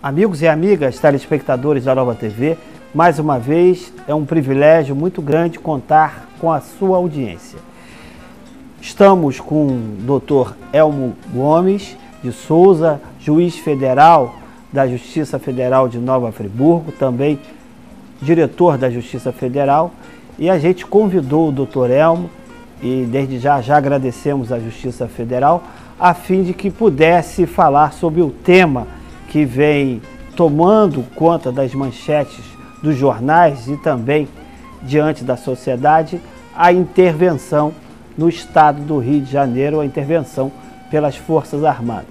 Amigos e amigas, telespectadores da Nova TV, mais uma vez é um privilégio muito grande contar com a sua audiência. Estamos com o Dr. Elmo Gomes de Souza, juiz federal da Justiça Federal de Nova Friburgo, também diretor da Justiça Federal, e a gente convidou o Dr. Elmo, e desde já agradecemos à Justiça Federal, a fim de que pudesse falar sobre o tema que vem tomando conta das manchetes dos jornais e também diante da sociedade, a intervenção no estado do Rio de Janeiro, a intervenção pelas Forças Armadas.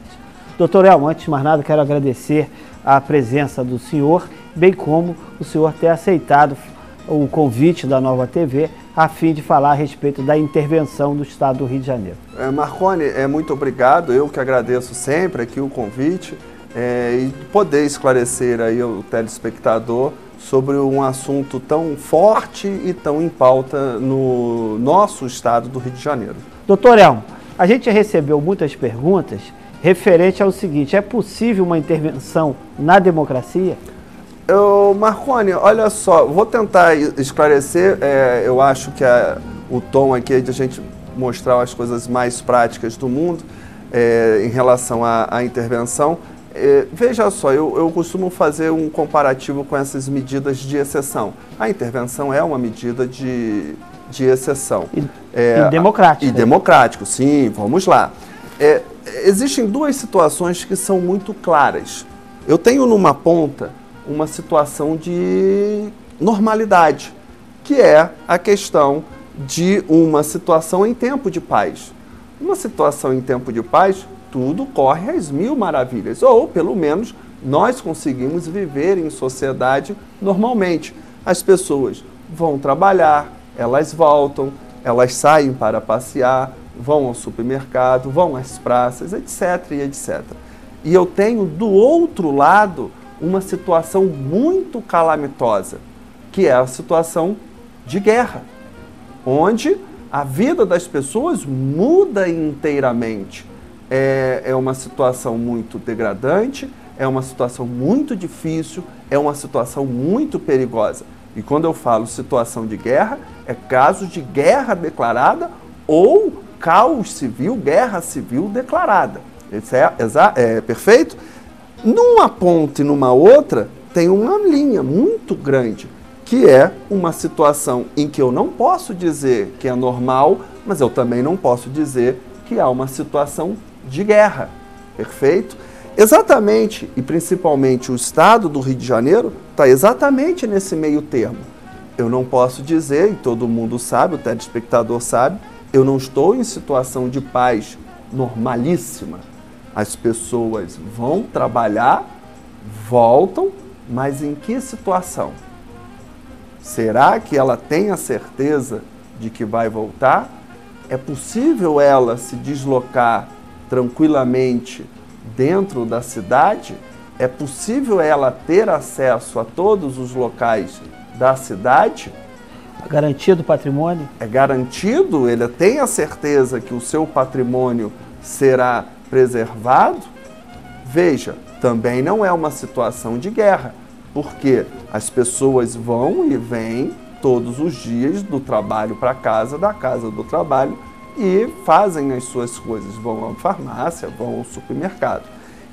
Doutor Elmo, antes de mais nada, quero agradecer a presença do senhor, bem como o senhor ter aceitado o convite da Nova TV a fim de falar a respeito da intervenção do estado do Rio de Janeiro. Marconi, muito obrigado, eu que agradeço sempre aqui o convite e poder esclarecer aí o telespectador sobre um assunto tão forte e tão em pauta no nosso estado do Rio de Janeiro. Doutor Elmo, a gente recebeu muitas perguntas referente ao seguinte: é possível uma intervenção na democracia? Marconi, olha só, vou tentar esclarecer, eu acho que o tom aqui é de a gente mostrar as coisas mais práticas do mundo em relação à intervenção. Veja só, eu costumo fazer um comparativo com essas medidas de exceção. A intervenção é uma medida de exceção. E democrático. E democrático, sim, vamos lá. Existem duas situações que são muito claras. Eu tenho numa ponta uma situação de normalidade, que é a questão de uma situação em tempo de paz. Uma situação em tempo de paz, tudo corre às mil maravilhas, ou pelo menos nós conseguimos viver em sociedade normalmente. As pessoas vão trabalhar, elas voltam, elas saem para passear, vão ao supermercado, vão às praças, etc, e etc. E eu tenho do outro lado uma situação muito calamitosa, que é a situação de guerra, onde a vida das pessoas muda inteiramente. É uma situação muito degradante, é uma situação muito difícil, é uma situação muito perigosa. E quando eu falo situação de guerra, é caso de guerra declarada ou caos civil, guerra civil declarada. Perfeito? Numa ponta e numa outra, tem uma linha muito grande, que é uma situação em que eu não posso dizer que é normal, mas eu também não posso dizer que há uma situação de guerra, perfeito? Exatamente, e principalmente o estado do Rio de Janeiro está exatamente nesse meio termo. Eu não posso dizer, e todo mundo sabe, o telespectador sabe, eu não estou em situação de paz normalíssima. As pessoas vão trabalhar, voltam, mas em que situação? Será que ela tem a certeza de que vai voltar? É possível ela se deslocar tranquilamente dentro da cidade? É possível ela ter acesso a todos os locais da cidade? A garantia do patrimônio? É garantido? Ele tem a certeza que o seu patrimônio será preservado? Veja, também não é uma situação de guerra, porque as pessoas vão e vêm todos os dias do trabalho para casa, da casa do trabalho, e fazem as suas coisas, vão à farmácia, vão ao supermercado.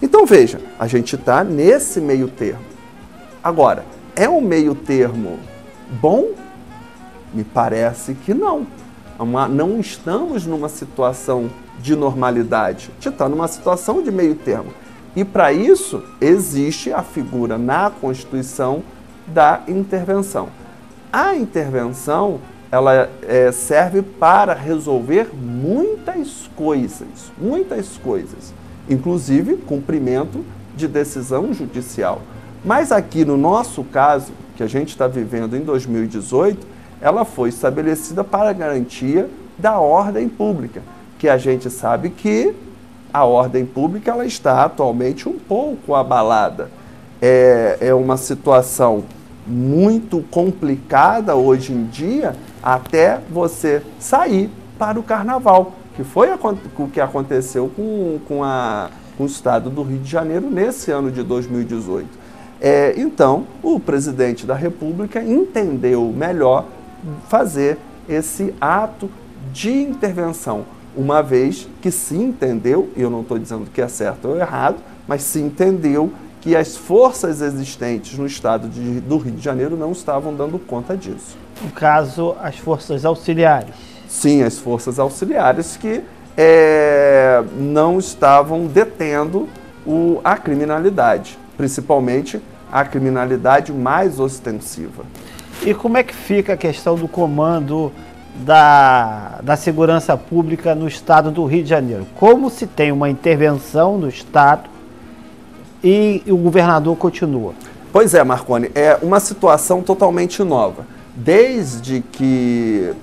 Então veja, a gente está nesse meio termo. Agora, é um meio termo bom? Me parece que não. Não estamos numa situação de normalidade, a gente está numa situação de meio termo. E para isso existe a figura na Constituição da intervenção. A intervenção, ela serve para resolver muitas coisas, inclusive cumprimento de decisão judicial. Mas aqui no nosso caso, que a gente está vivendo em 2018, ela foi estabelecida para a garantia da ordem pública, que a gente sabe que a ordem pública ela está atualmente um pouco abalada. É uma situação muito complicada hoje em dia até você sair para o carnaval, que foi o que aconteceu com a com o estado do Rio de Janeiro nesse ano de 2018. Então, o presidente da República entendeu melhor fazer esse ato de intervenção, uma vez que se entendeu, e eu não estou dizendo que é certo ou errado, mas se entendeu que as forças existentes no estado do Rio de Janeiro não estavam dando conta disso. No caso, as forças auxiliares. Sim, as forças auxiliares que não estavam detendo a criminalidade, principalmente a criminalidade mais ostensiva. E como é que fica a questão do comando da segurança pública no estado do Rio de Janeiro? Como se tem uma intervenção do estado e o governador continua? Pois é, Marconi, é uma situação totalmente nova. Desde que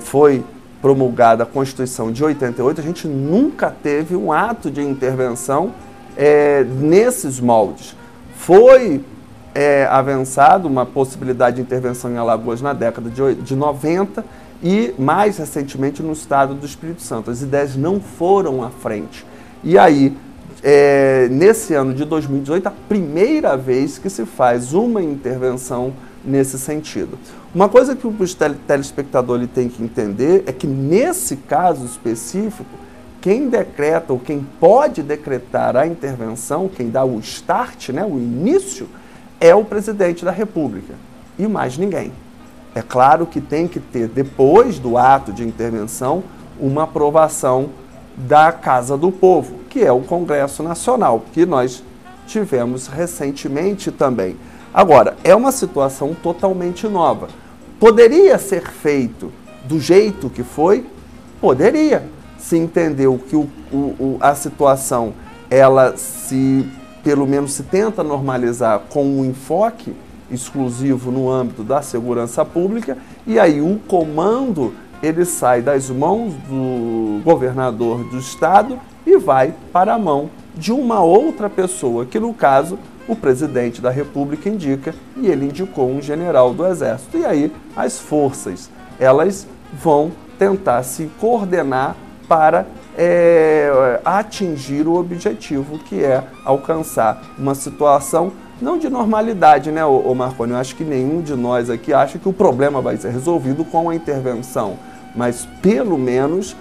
foi promulgada a Constituição de 88, a gente nunca teve um ato de intervenção nesses moldes. Foi avançado uma possibilidade de intervenção em Alagoas na década de 90 e, mais recentemente, no estado do Espírito Santo. As ideias não foram à frente. E aí, nesse ano de 2018, a primeira vez que se faz uma intervenção nesse sentido. Uma coisa que o telespectador tem que entender é que, nesse caso específico, quem decreta ou quem pode decretar a intervenção, quem dá o start, né, o início, é o presidente da República e mais ninguém. É claro que tem que ter, depois do ato de intervenção, uma aprovação da Casa do Povo, que é o Congresso Nacional, que nós tivemos recentemente também. Agora, é uma situação totalmente nova. Poderia ser feito do jeito que foi? Poderia. Se entendeu que a situação, ela pelo menos se tenta normalizar com um enfoque exclusivo no âmbito da segurança pública, e aí o comando, ele sai das mãos do governador do estado e vai para a mão de uma outra pessoa, que no caso o presidente da República indica, e ele indicou um general do Exército. E aí as forças, elas vão tentar se coordenar para atingir o objetivo, que é alcançar uma situação não de normalidade, né, Marconi? Eu acho que nenhum de nós aqui acha que o problema vai ser resolvido com a intervenção, mas pelo menos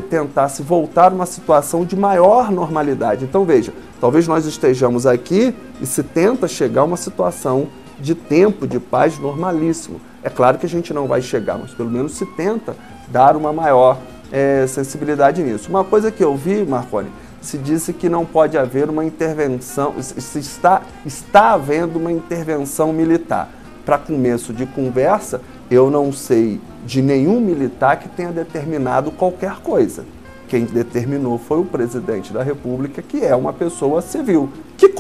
tentar se voltar a uma situação de maior normalidade. Então veja, talvez nós estejamos aqui e se tenta chegar a uma situação de tempo de paz normalíssimo. É claro que a gente não vai chegar, mas pelo menos se tenta dar uma maior sensibilidade nisso. Uma coisa que eu vi, Marconi, se disse que não pode haver uma intervenção, está havendo uma intervenção militar. Para começo de conversa, eu não sei de nenhum militar que tenha determinado qualquer coisa. Quem determinou foi o presidente da República, que é uma pessoa civil, que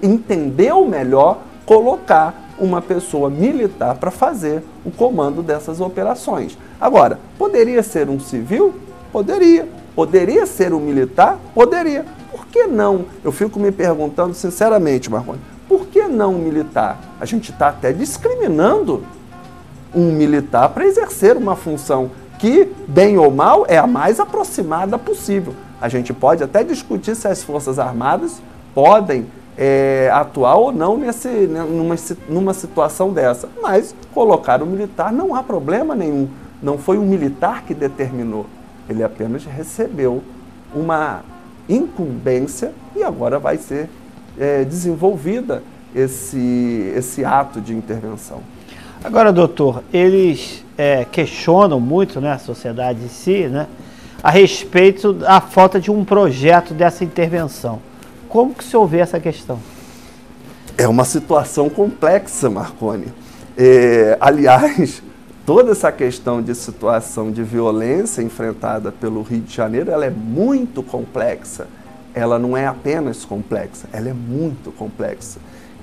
entendeu melhor colocar uma pessoa militar para fazer o comando dessas operações. Agora, poderia ser um civil? Poderia. Poderia ser um militar? Poderia. Por que não? Eu fico me perguntando sinceramente, Marconi, por que não um militar? A gente está até discriminando um militar para exercer uma função que, bem ou mal, é a mais aproximada possível. A gente pode até discutir se as Forças Armadas podem atuar ou não numa situação dessa, mas colocar o militar não há problema nenhum. Não foi um militar que determinou, ele apenas recebeu uma incumbência e agora vai ser desenvolvida esse ato de intervenção. Agora, doutor, eles questionam muito, né, a sociedade em si, né, a respeito da falta de um projeto dessa intervenção. Como que se vê essa questão? É uma situação complexa, Marconi. Aliás, toda essa questão de situação de violência enfrentada pelo Rio de Janeiro, ela é muito complexa. Ela não é apenas complexa, ela é muito complexa.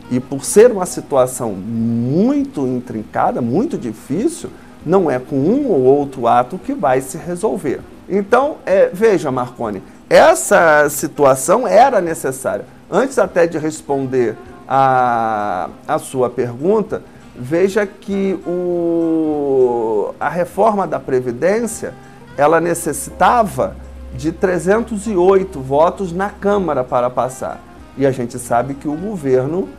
E por ser uma situação muito intrincada, muito difícil, não é com um ou outro ato que vai se resolver. Então, veja, Marconi, essa situação era necessária. Antes até de responder a sua pergunta, veja que a reforma da Previdência, ela necessitava de 308 votos na Câmara para passar. E a gente sabe que o governo,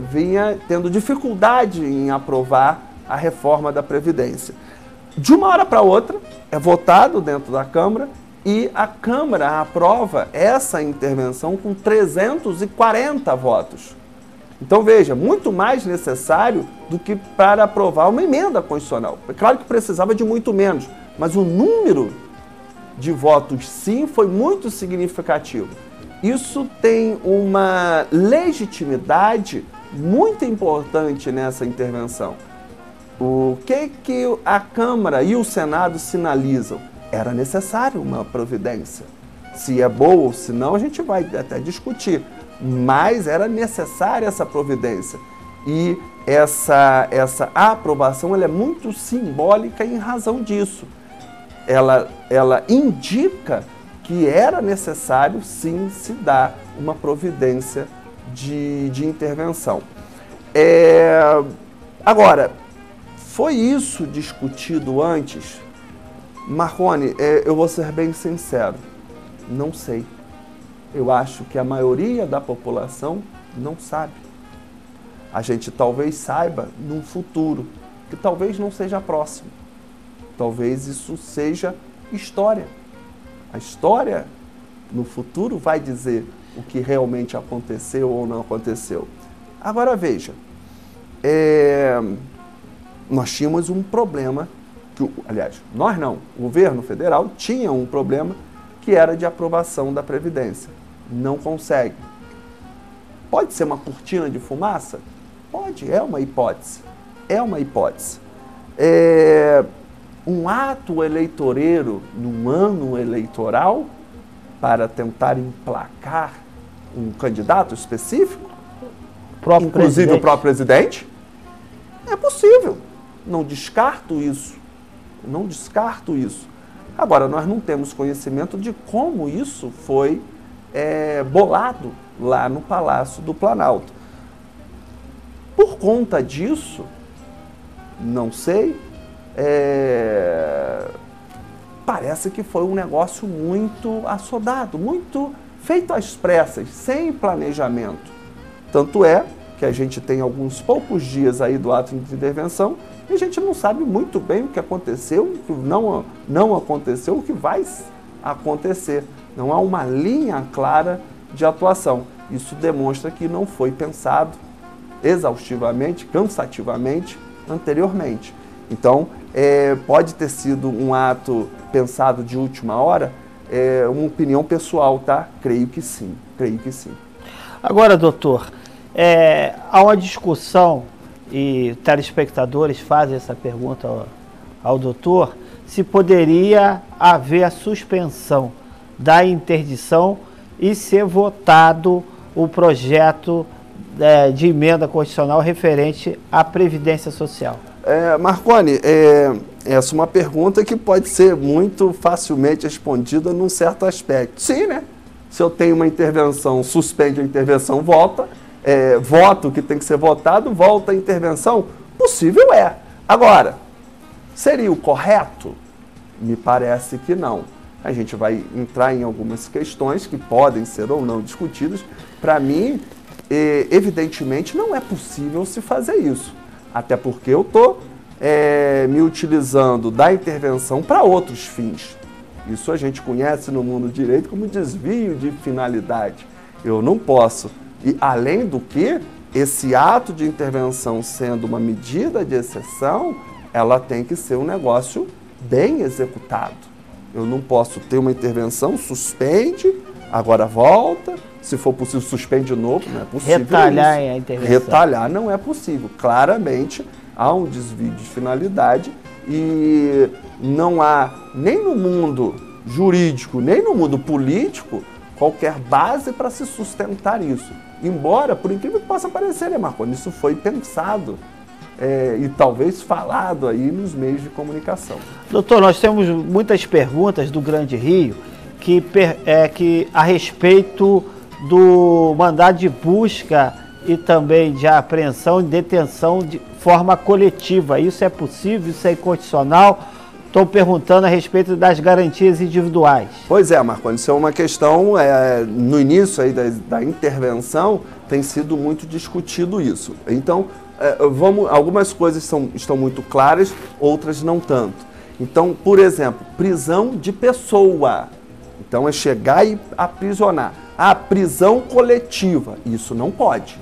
vinha tendo dificuldade em aprovar a reforma da Previdência. De uma hora para outra, é votado dentro da Câmara e a Câmara aprova essa intervenção com 340 votos. Então, veja, muito mais necessário do que para aprovar uma emenda constitucional. É claro que precisava de muito menos, mas o número de votos, sim, foi muito significativo. Isso tem uma legitimidade muito importante nessa intervenção. O que a Câmara e o Senado sinalizam? Era necessário uma providência. Se é boa ou se não, a gente vai até discutir. Mas era necessária essa providência. E essa aprovação ela é muito simbólica em razão disso. Ela indica que era necessário, sim, se dar uma providência de intervenção. Agora, foi isso discutido antes? Marconi, eu vou ser bem sincero, não sei. Eu acho que a maioria da população não sabe. A gente talvez saiba num futuro, que talvez não seja próximo. Talvez isso seja história. A história, no futuro, vai dizer o que realmente aconteceu ou não aconteceu. Agora, veja, nós tínhamos um problema, aliás, nós não, o governo federal tinha um problema que era de aprovação da Previdência. Não consegue. Pode ser uma cortina de fumaça? Pode, é uma hipótese. É uma hipótese. Um ato eleitoreiro num ano eleitoral para tentar emplacar um candidato específico, inclusive o próprio presidente, é possível. Não descarto isso. Não descarto isso. Agora, nós não temos conhecimento de como isso foi bolado lá no Palácio do Planalto. Por conta disso, não sei, parece que foi um negócio muito assodado, muito feito às pressas, sem planejamento. Tanto é que a gente tem alguns poucos dias aí do ato de intervenção e a gente não sabe muito bem o que aconteceu, o que não aconteceu, o que vai acontecer. Não há uma linha clara de atuação. Isso demonstra que não foi pensado exaustivamente, cansativamente, anteriormente. Então, pode ter sido um ato pensado de última hora, uma opinião pessoal, tá? Creio que sim, creio que sim. Agora, doutor, há uma discussão, e telespectadores fazem essa pergunta ao doutor, se poderia haver a suspensão da interdição e ser votado o projeto de emenda constitucional referente à Previdência Social. Marconi, essa é uma pergunta que pode ser muito facilmente respondida num certo aspecto. Sim, né? Se eu tenho uma intervenção, suspende a intervenção, volta, voto que tem que ser votado, volta a intervenção, possível é. Agora, seria o correto? Me parece que não. A gente vai entrar em algumas questões que podem ser ou não discutidas. Para mim, evidentemente, não é possível se fazer isso. Até porque eu estou me utilizando da intervenção para outros fins. Isso a gente conhece no mundo do direito como desvio de finalidade. Eu não posso. E, além do que, esse ato de intervenção sendo uma medida de exceção, ela tem que ser um negócio bem executado. Eu não posso ter uma intervenção, suspende, agora volta, se for possível suspende de novo, não é possível. Retalhar a intervenção. Retalhar não é possível. Claramente há um desvio de finalidade e não há nem no mundo jurídico, nem no mundo político, qualquer base para se sustentar isso. Embora, por incrível que possa parecer, né, Marconi, isso foi pensado e talvez falado aí nos meios de comunicação. Doutor, nós temos muitas perguntas do Grande Rio que a respeito do mandado de busca e também de apreensão e detenção de forma coletiva. Isso é possível? Isso é inconstitucional? Estou perguntando a respeito das garantias individuais. Pois é, Marconi, isso é uma questão, no início aí da intervenção, tem sido muito discutido isso. Então, algumas coisas estão muito claras, outras não tanto. Então, por exemplo, prisão de pessoa. Então, é chegar e aprisionar. A prisão coletiva, isso não pode.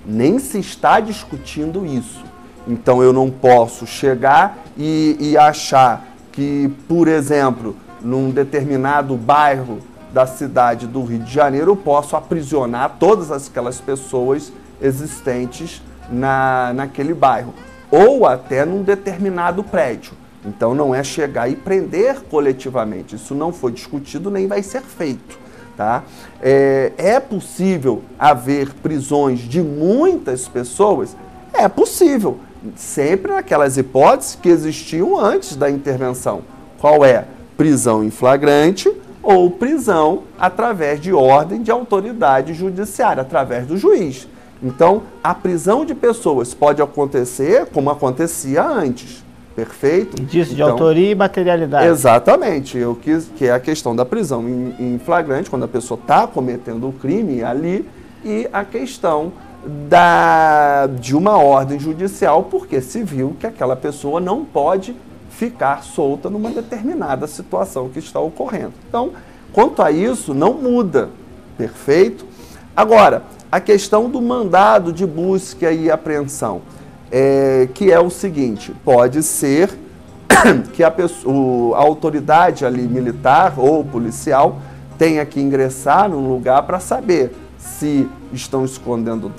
Nem se está discutindo isso. Então, eu não posso chegar e achar que, por exemplo, num determinado bairro da cidade do Rio de Janeiro, eu posso aprisionar todas aquelas pessoas existentes naquele bairro. Ou até num determinado prédio. Então, não é chegar e prender coletivamente. Isso não foi discutido nem vai ser feito. Tá? É possível haver prisões de muitas pessoas? É possível. Sempre naquelas hipóteses que existiam antes da intervenção. Qual é? Prisão em flagrante ou prisão através de ordem de autoridade judiciária, através do juiz. Então, a prisão de pessoas pode acontecer como acontecia antes. Perfeito? Indício de autoria e materialidade. Exatamente. Que é a questão da prisão em flagrante, quando a pessoa está cometendo o crime ali, e a questão de uma ordem judicial, porque se viu que aquela pessoa não pode ficar solta numa determinada situação que está ocorrendo. Então, quanto a isso, não muda. Perfeito? Agora, a questão do mandado de busca e apreensão, que é o seguinte, pode ser que a autoridade ali militar ou policial tenha que ingressar num lugar para saber se estão escondendo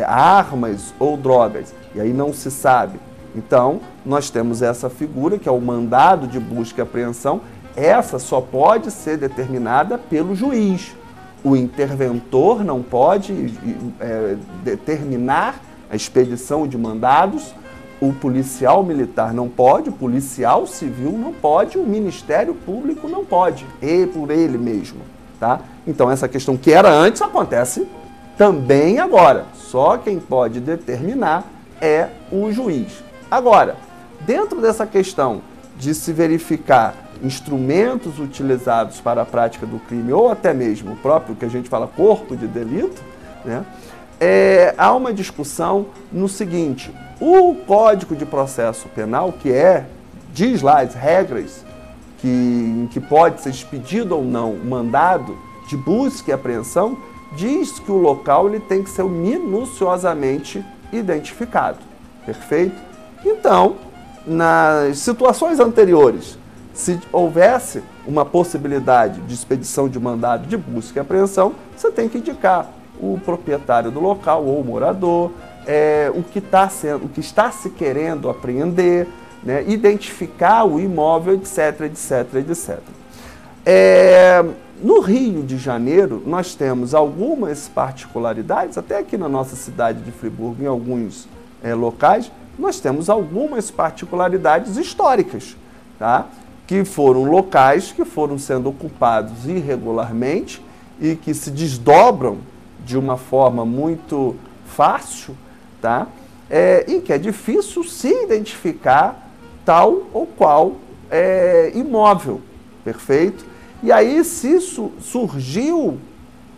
armas ou drogas, e aí não se sabe. Então, nós temos essa figura, que é o mandado de busca e apreensão. Essa só pode ser determinada pelo juiz. O interventor não pode determinar a expedição de mandados, o policial militar não pode, o policial civil não pode, o Ministério Público não pode, por ele mesmo. Tá? Então, essa questão que era antes acontece também agora. Só quem pode determinar é o juiz. Agora, dentro dessa questão de se verificar instrumentos utilizados para a prática do crime, ou até mesmo o próprio que a gente fala corpo de delito, né, há uma discussão no seguinte: o Código de Processo Penal, diz lá as regras em que pode ser expedido ou não o mandado de busca e apreensão, diz que o local ele tem que ser minuciosamente identificado. Perfeito? Então, nas situações anteriores, se houvesse uma possibilidade de expedição de mandado de busca e apreensão, você tem que indicar o proprietário do local ou o morador, o que está se querendo apreender, né, identificar o imóvel, etc, etc, etc. No Rio de Janeiro, nós temos algumas particularidades, até aqui na nossa cidade de Friburgo, em alguns locais, nós temos algumas particularidades históricas, tá? Que foram locais que foram sendo ocupados irregularmente e que se desdobram de uma forma muito fácil, tá? E que é difícil se identificar tal ou qual imóvel, perfeito? E aí surgiu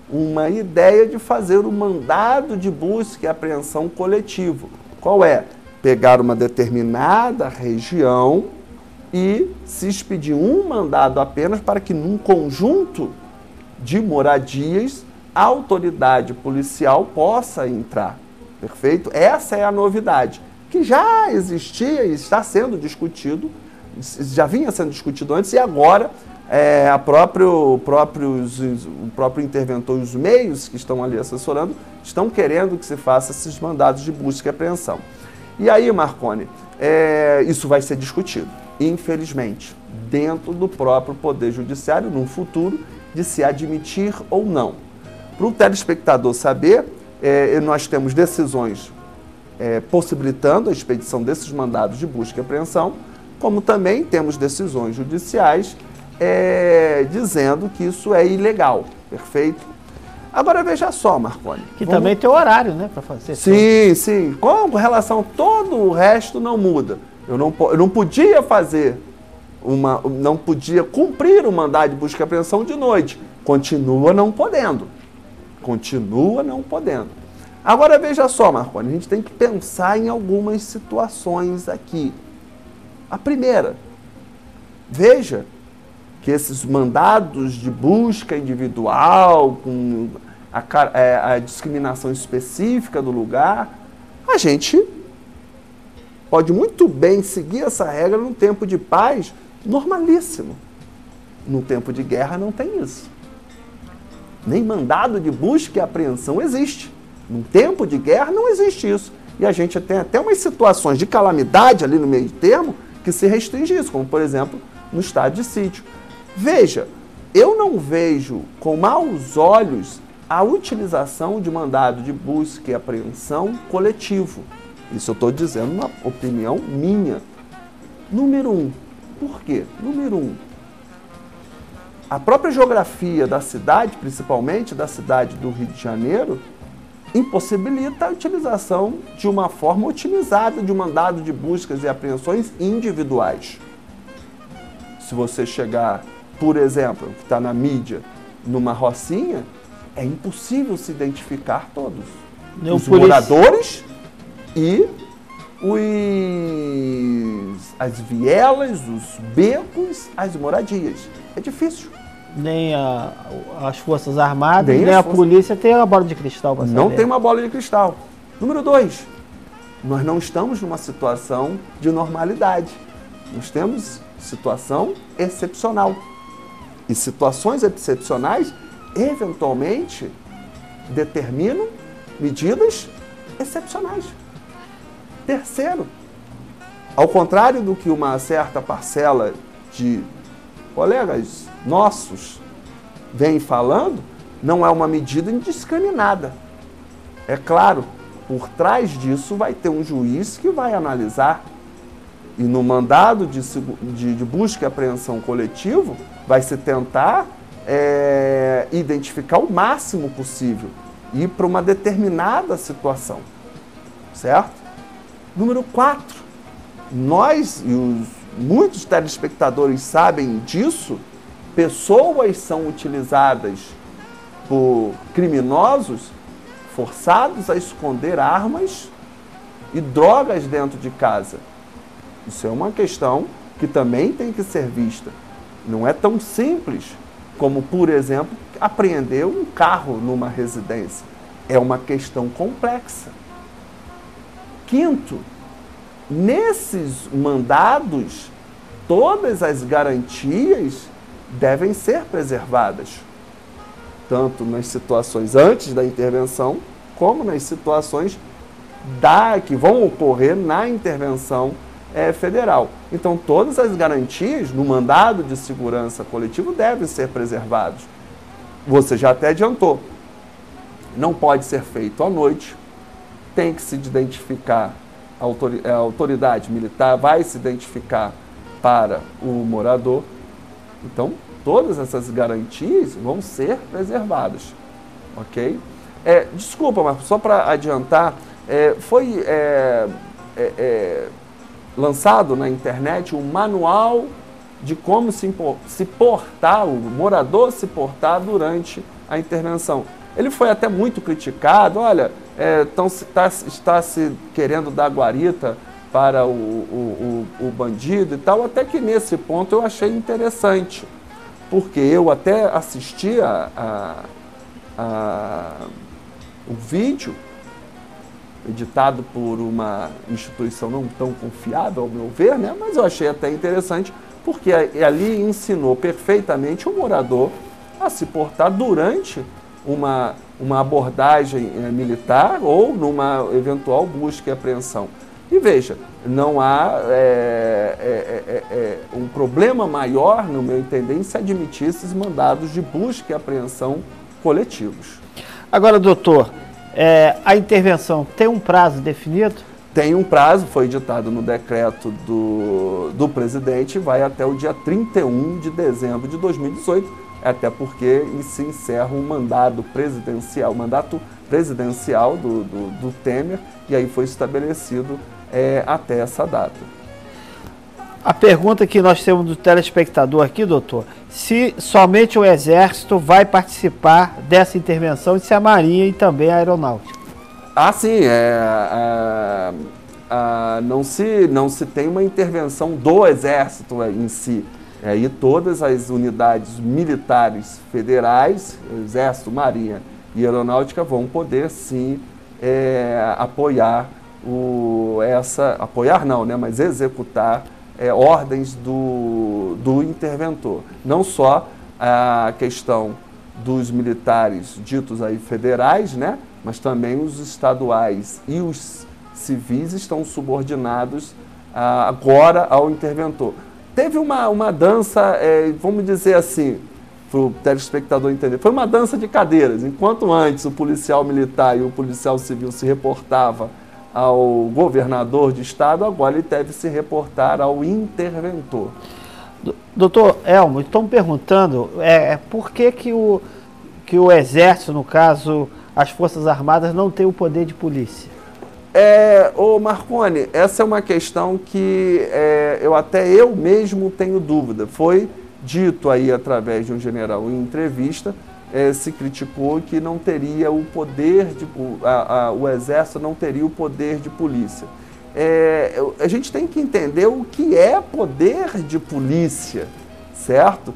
uma ideia de fazer o mandado de busca e apreensão coletivo. Qual é? Pegar uma determinada região e se expedir um mandado apenas para que num conjunto de moradias a autoridade policial possa entrar, perfeito? Essa é a novidade, que já existia e está sendo discutido, já vinha sendo discutido antes, e agora o próprio interventor e os meios que estão ali assessorando estão querendo que se faça esses mandados de busca e apreensão. E aí, Marconi, isso vai ser discutido, infelizmente, dentro do próprio Poder Judiciário, num futuro, de se admitir ou não. Para o telespectador saber, nós temos decisões possibilitando a expedição desses mandados de busca e apreensão, como também temos decisões judiciais dizendo que isso é ilegal, perfeito? Agora veja só, Marconi. Que também tem horário, né, para fazer. Sim, sim. Com relação a todo o resto não muda. Eu não podia fazer não podia cumprir o mandado de busca e apreensão de noite. Continua não podendo. Continua não podendo. Agora veja só, Marconi, a gente tem que pensar em algumas situações aqui. A primeira, veja que esses mandados de busca individual, com a discriminação específica do lugar, a gente pode muito bem seguir essa regra num tempo de paz normalíssimo. No tempo de guerra não tem isso. Nem mandado de busca e apreensão existe. Num tempo de guerra não existe isso. E a gente tem até umas situações de calamidade ali no meio termo que se restringe isso, como por exemplo no estado de sítio. Veja, eu não vejo com maus olhos a utilização de mandado de busca e apreensão coletivo. Isso eu estou dizendo uma opinião minha. Número 1. Por quê? Número 1. A própria geografia da cidade, principalmente da cidade do Rio de Janeiro, impossibilita a utilização de uma forma otimizada de um mandado de buscas e apreensões individuais. Se você chegar, por exemplo, que está na mídia, numa rocinha, é impossível se identificar todos. Os moradores e as vielas, os becos, as moradias. É difícil. Nem as Forças Armadas, nem a polícia tem uma bola de cristal para saber. Não tem uma bola de cristal. Número 2, nós não estamos numa situação de normalidade. Nós temos situação excepcional. E situações excepcionais, eventualmente, determinam medidas excepcionais. Terceiro, ao contrário do que uma certa parcela de colegas nossos vem falando, não é uma medida indiscriminada. É claro, por trás disso vai ter um juiz que vai analisar. E no mandado de busca e apreensão coletivo, vai se tentar identificar o máximo possível e ir para uma determinada situação. Certo? Número 4. Nós e muitos telespectadores sabem disso, pessoas são utilizadas por criminosos forçados a esconder armas e drogas dentro de casa. Isso é uma questão que também tem que ser vista. Não é tão simples como, por exemplo, apreender um carro numa residência. É uma questão complexa. Quinto, nesses mandados, todas as garantias devem ser preservadas, tanto nas situações antes da intervenção, como nas situações que vão ocorrer na intervenção federal. Então, todas as garantias no mandado de segurança coletivo devem ser preservadas. Você já até adiantou. Não pode ser feito à noite, tem que se identificar, a autoridade militar vai se identificar para o morador. Então, todas essas garantias vão ser preservadas, ok? Desculpa, mas só para adiantar, foi lançado na internet um manual de como se portar, o morador se portar durante a intervenção. Ele foi até muito criticado, olha, então está se querendo dar guarita para o bandido e tal, até que nesse ponto eu achei interessante, porque eu até assisti o vídeo editado por uma instituição não tão confiável, ao meu ver, né? Mas eu achei até interessante, porque ali ensinou perfeitamente o morador a se portar durante uma abordagem militar ou numa eventual busca e apreensão. E veja, não há um problema maior, no meu entender, em se admitir esses mandados de busca e apreensão coletivos. Agora, doutor, a intervenção tem um prazo definido? Tem um prazo, foi editado no decreto do presidente, vai até o dia 31 de dezembro de 2018, até porque se encerra um mandato presidencial do Temer, e aí foi estabelecido até essa data. A pergunta que nós temos do telespectador aqui, doutor, se somente o Exército vai participar dessa intervenção e se a Marinha e também a Aeronáutica. Sim, não se tem uma intervenção do Exército em si. E todas as unidades militares federais, Exército, Marinha e Aeronáutica, vão poder sim apoiar apoiar não, né, mas executar ordens do interventor. Não só a questão dos militares ditos aí federais, né, mas também os estaduais e os civis estão subordinados agora ao interventor. Teve uma dança, vamos dizer assim, para o telespectador entender, foi uma dança de cadeiras. Enquanto antes o policial militar e o policial civil se reportava ao governador de estado, agora ele deve se reportar ao interventor. Doutor Elmo, estão perguntando por que o Exército, no caso, as Forças Armadas, não tem o poder de polícia? Ô Marconi, essa é uma questão que eu mesmo tenho dúvida. Foi dito aí através de um general em entrevista, se criticou que não teria o poder, o Exército não teria o poder de polícia. A gente tem que entender o que é poder de polícia, certo?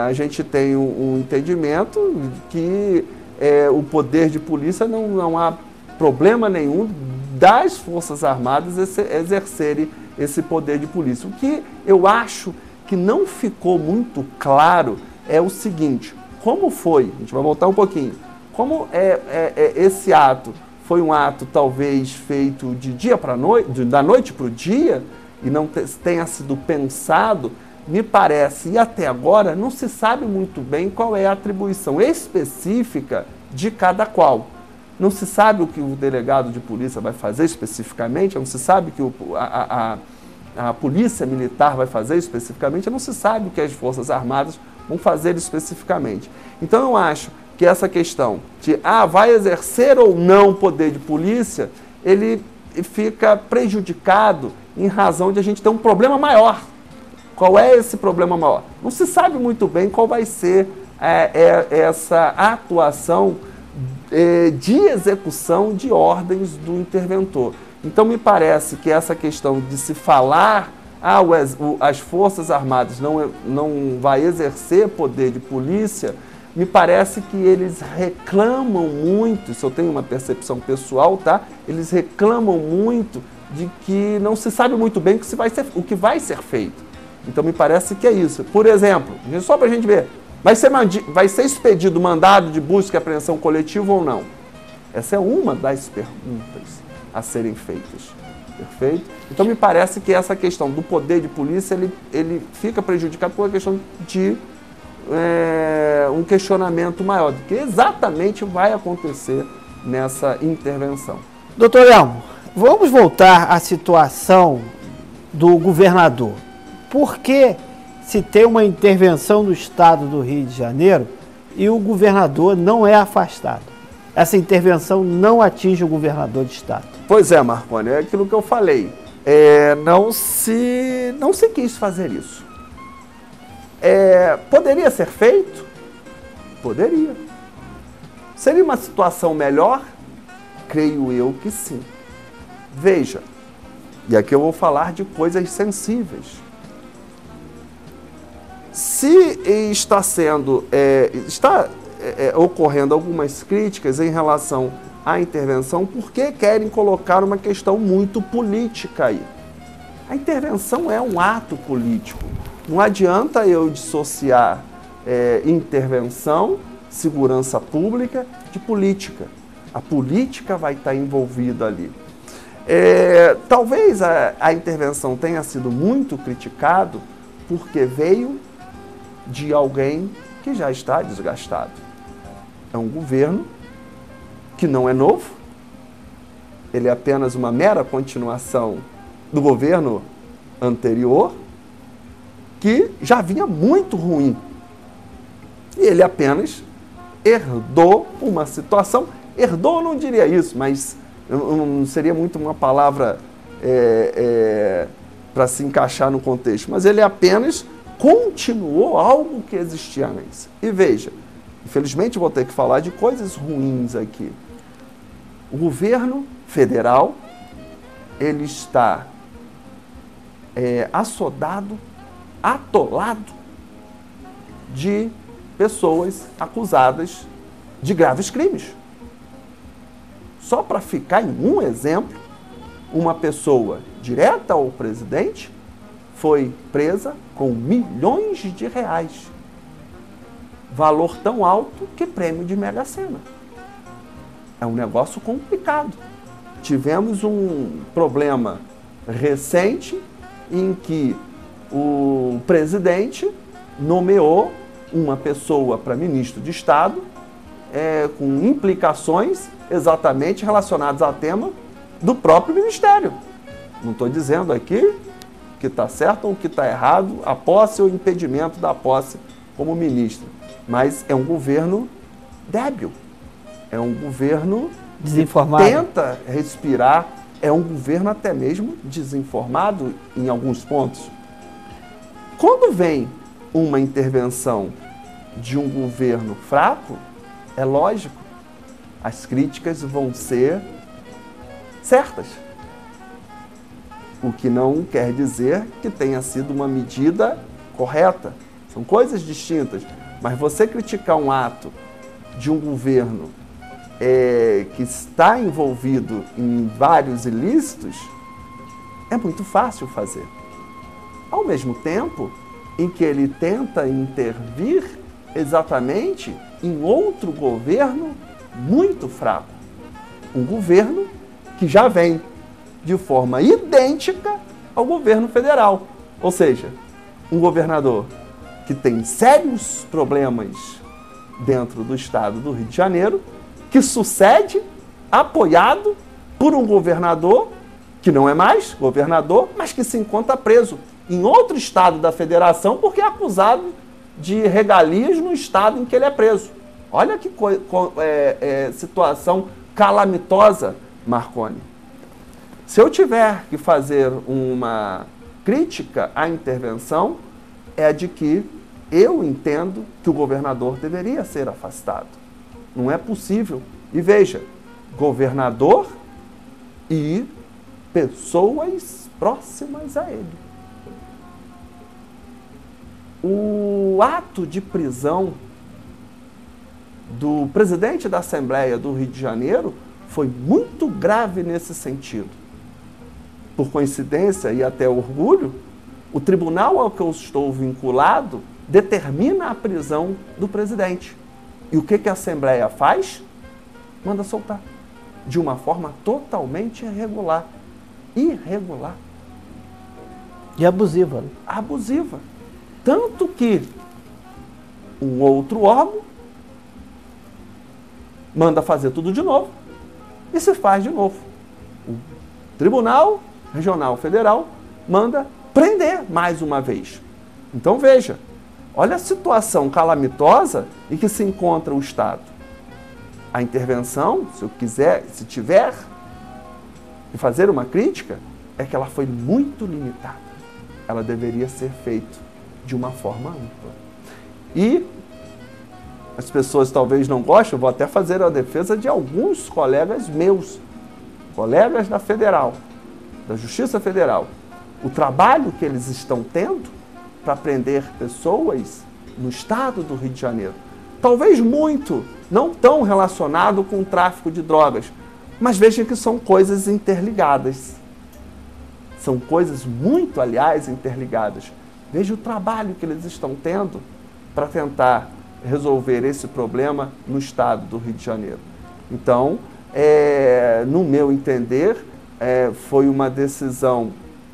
A gente tem um entendimento que o poder de polícia não há problema nenhum das Forças Armadas exercerem esse poder de polícia. O que eu acho que não ficou muito claro é o seguinte: como foi, a gente vai voltar um pouquinho, como esse ato foi um ato talvez feito de dia para noite, da noite para o dia, e não tenha sido pensado, me parece, e até agora não se sabe muito bem qual é a atribuição específica de cada qual. Não se sabe o que o delegado de polícia vai fazer especificamente, não se sabe o que a polícia militar vai fazer especificamente, não se sabe o que as Forças Armadas vão fazer especificamente. Então eu acho que essa questão de vai exercer ou não poder de polícia, ele fica prejudicado em razão de a gente ter um problema maior. Qual é esse problema maior? Não se sabe muito bem qual vai ser essa atuação de execução de ordens do interventor. Então me parece que essa questão de se falar as Forças Armadas não vai exercer poder de polícia, me parece que eles reclamam muito, isso eu tenho uma percepção pessoal, tá? Eles reclamam muito de que não se sabe muito bem o que vai ser feito. Então me parece que é isso. Por exemplo, só para a gente ver, vai ser expedido mandado de busca e apreensão coletiva ou não? Essa é uma das perguntas a serem feitas. Perfeito? Então me parece que essa questão do poder de polícia, ele fica prejudicado por uma questão de um questionamento maior do que exatamente vai acontecer nessa intervenção. Doutor Elmo, vamos voltar à situação do governador. Por que se tem uma intervenção do estado do Rio de Janeiro e o governador não é afastado? Essa intervenção não atinge o governador de estado. Pois é, Marconi, é aquilo que eu falei. Não se quis fazer isso. Poderia ser feito? Poderia. Seria uma situação melhor? Creio eu que sim. Veja, e aqui eu vou falar de coisas sensíveis. Se está ocorrendo algumas críticas em relação à intervenção, por que querem colocar uma questão muito política aí? A intervenção é um ato político. Não adianta eu dissociar intervenção, segurança pública, de política. A política vai estar envolvida ali. Talvez a intervenção tenha sido muito criticado porque veio de alguém que já está desgastado. É um governo que não é novo, ele é apenas uma mera continuação do governo anterior, que já vinha muito ruim. E ele apenas herdou uma situação, herdou, eu não diria isso, mas não seria muito uma palavra para se encaixar no contexto, mas ele apenas continuou algo que existia antes. E veja, infelizmente vou ter que falar de coisas ruins aqui. O governo federal, ele está assodado, atolado de pessoas acusadas de graves crimes. Só para ficar em um exemplo, uma pessoa direta ao presidente foi presa com milhões de reais. Valor tão alto que prêmio de Mega Sena. É um negócio complicado. Tivemos um problema recente em que o presidente nomeou uma pessoa para ministro de Estado com implicações exatamente relacionadas ao tema do próprio ministério. Não estou dizendo aqui que está certo ou que está errado a posse ou o impedimento da posse como ministro, mas é um governo débil, é um governo desinformado, que tenta respirar, é um governo até mesmo desinformado em alguns pontos. Quando vem uma intervenção de um governo fraco, é lógico, as críticas vão ser certas. O que não quer dizer que tenha sido uma medida correta. São coisas distintas. Mas você criticar um ato de um governo que está envolvido em vários ilícitos, é muito fácil fazer. Ao mesmo tempo em que ele tenta intervir exatamente em outro governo muito fraco. Um governo que já vem de forma idêntica ao governo federal. Ou seja, um governador que tem sérios problemas dentro do estado do Rio de Janeiro, que sucede apoiado por um governador que não é mais governador, mas que se encontra preso em outro estado da federação porque é acusado de regalias no estado em que ele é preso. Olha que situação calamitosa, Marconi. Se eu tiver que fazer uma crítica à intervenção, é de que eu entendo que o governador deveria ser afastado. Não é possível. E veja, governador e pessoas próximas a ele. O ato de prisão do presidente da Assembleia do Rio de Janeiro foi muito grave nesse sentido. Por coincidência e até orgulho, o tribunal ao que eu estou vinculado determina a prisão do presidente. E o que a Assembleia faz? Manda soltar. De uma forma totalmente irregular. Irregular. E abusiva. Abusiva. Tanto que um outro órgão manda fazer tudo de novo e se faz de novo. O Tribunal Regional Federal manda prender mais uma vez. Então veja, olha a situação calamitosa em que se encontra o Estado. A intervenção, se tiver que fazer uma crítica, é que ela foi muito limitada. Ela deveria ser feita de uma forma ampla. E as pessoas talvez não gostem, eu vou até fazer a defesa de alguns colegas meus, colegas da Federal, da Justiça Federal. O trabalho que eles estão tendo para prender pessoas no estado do Rio de Janeiro. Talvez muito, não tão relacionado com o tráfico de drogas, mas vejam que são coisas interligadas. São coisas muito, aliás, interligadas. Veja o trabalho que eles estão tendo para tentar resolver esse problema no estado do Rio de Janeiro. Então, no meu entender, foi uma decisão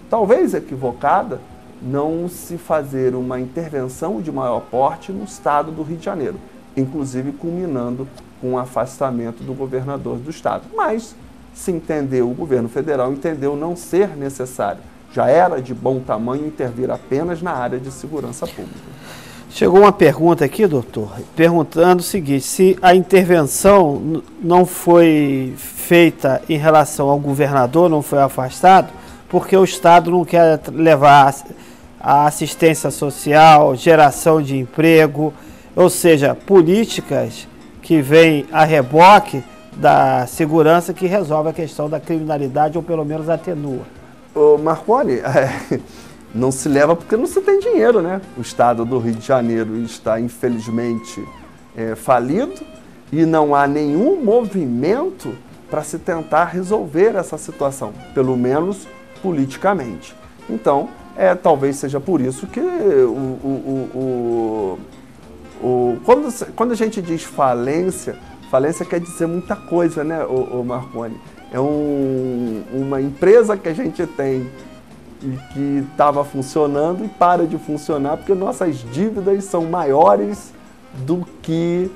talvez equivocada não se fazer uma intervenção de maior porte no estado do Rio de Janeiro, inclusive culminando com o afastamento do governador do estado. Mas se entendeu, o governo federal entendeu não ser necessário. Já era de bom tamanho intervir apenas na área de segurança pública. Chegou uma pergunta aqui, doutor, perguntando o seguinte: se a intervenção não foi feita em relação ao governador, não foi afastado, porque o Estado não quer levar a assistência social, geração de emprego, ou seja, políticas que vêm a reboque da segurança que resolve a questão da criminalidade ou pelo menos atenua. Ô Marconi, não se leva porque não se tem dinheiro, né? O Estado do Rio de Janeiro está, infelizmente, falido e não há nenhum movimento para se tentar resolver essa situação, pelo menos politicamente. Então, talvez seja por isso que quando a gente diz falência, falência quer dizer muita coisa, né, o Marconi? É uma empresa que a gente tem e que estava funcionando e para de funcionar porque nossas dívidas são maiores do que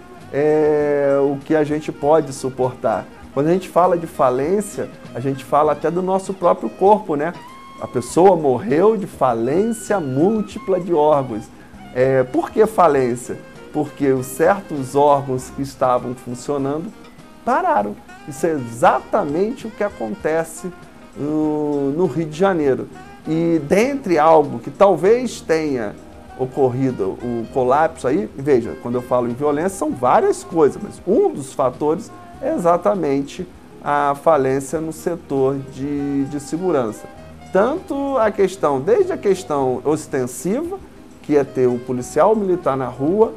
o que a gente pode suportar. Quando a gente fala de falência, a gente fala até do nosso próprio corpo, né? A pessoa morreu de falência múltipla de órgãos. Por que falência? Porque os certos órgãos que estavam funcionando pararam. Isso é exatamente o que acontece no Rio de Janeiro. E dentre algo que talvez tenha ocorrido o colapso aí, veja, quando eu falo em violência são várias coisas, mas um dos fatores é exatamente a falência no setor de segurança. Tanto a questão, desde a questão ostensiva, que é ter um policial militar na rua,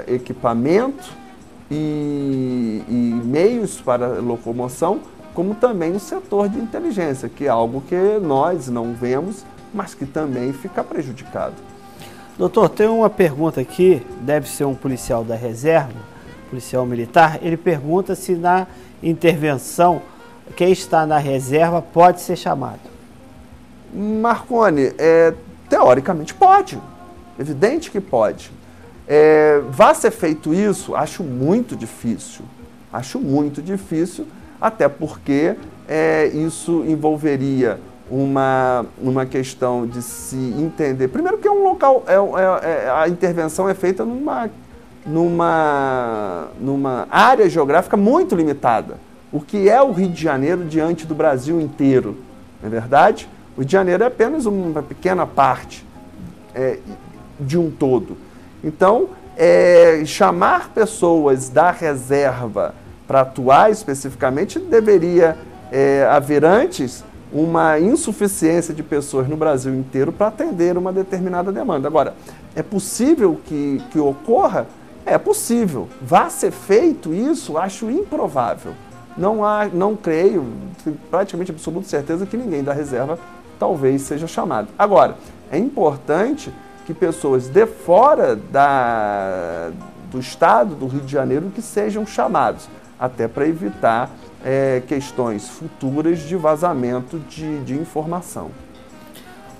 equipamento e meios para locomoção, como também o setor de inteligência, que é algo que nós não vemos, mas que também fica prejudicado. Doutor, tem uma pergunta aqui, deve ser um policial da reserva, policial militar, ele pergunta se na intervenção quem está na reserva pode ser chamado. Marconi, teoricamente pode, evidente que pode. Vai ser feito isso? Acho muito difícil, até porque isso envolveria uma questão de se entender. Primeiro que é um local, a intervenção é feita numa área geográfica muito limitada. O que é o Rio de Janeiro diante do Brasil inteiro, não é verdade? O Rio de Janeiro é apenas uma pequena parte de um todo. Então, chamar pessoas da reserva para atuar especificamente deveria haver antes uma insuficiência de pessoas no Brasil inteiro para atender uma determinada demanda. Agora, é possível que ocorra? É possível. Vai ser feito isso? Acho improvável. Não creio, tenho praticamente absoluta certeza que ninguém da reserva talvez seja chamado. Agora, é importante que pessoas de fora do estado do Rio de Janeiro que sejam chamados, até para evitar questões futuras de vazamento de informação.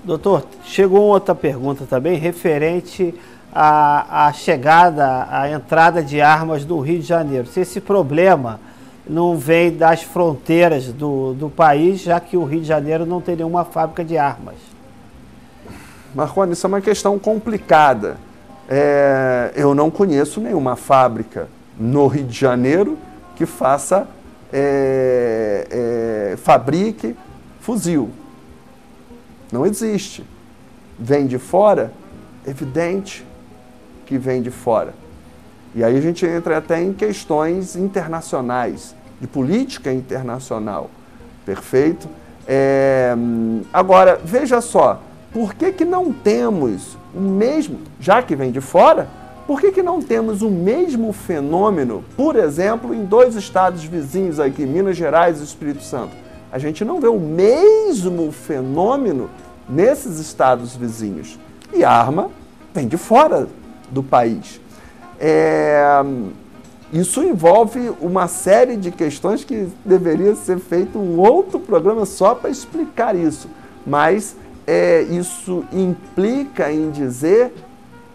Doutor, chegou outra pergunta também referente à chegada, à entrada de armas no Rio de Janeiro. Se esse problema não vem das fronteiras do país, já que o Rio de Janeiro não tem nenhuma fábrica de armas. Marconi, isso é uma questão complicada. Eu não conheço nenhuma fábrica no Rio de Janeiro que fabrique fuzil. Não existe. Vem de fora? Evidente que vem de fora. E aí a gente entra até em questões internacionais, de política internacional. Perfeito? Agora, veja só, por que não temos o mesmo, já que vem de fora, por que não temos o mesmo fenômeno, por exemplo, em dois estados vizinhos aqui, Minas Gerais e Espírito Santo? A gente não vê o mesmo fenômeno nesses estados vizinhos. E a arma vem de fora do país. Isso envolve uma série de questões que deveria ser feito um outro programa só para explicar isso. Mas isso implica em dizer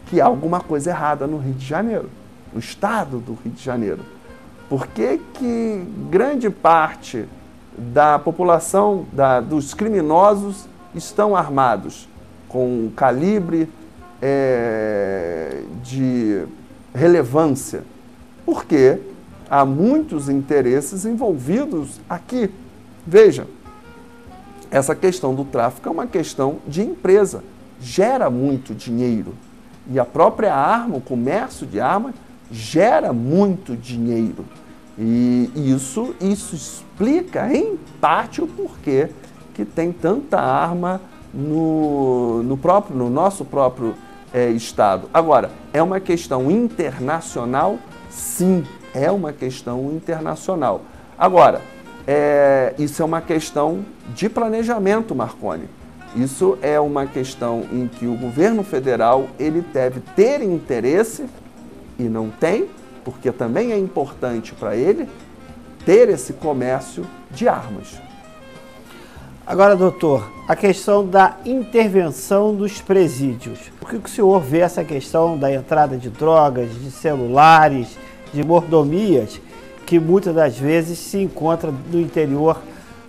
que há alguma coisa errada no Rio de Janeiro, no estado do Rio de Janeiro. Por que grande parte da população, dos criminosos, estão armados com calibre de relevância? Porque há muitos interesses envolvidos aqui. Veja, essa questão do tráfico é uma questão de empresa, gera muito dinheiro. E a própria arma, o comércio de armas, gera muito dinheiro. E isso explica, em parte, o porquê que tem tanta arma no nosso próprio Estado. Agora, é uma questão internacional? Sim, é uma questão internacional. Agora, isso é uma questão de planejamento, Marconi. Isso é uma questão em que o governo federal ele deve ter interesse, e não tem, porque também é importante para ele ter esse comércio de armas. Agora, doutor, a questão da intervenção dos presídios. Por que o senhor vê essa questão da entrada de drogas, de celulares, de mordomias, que muitas das vezes se encontra no interior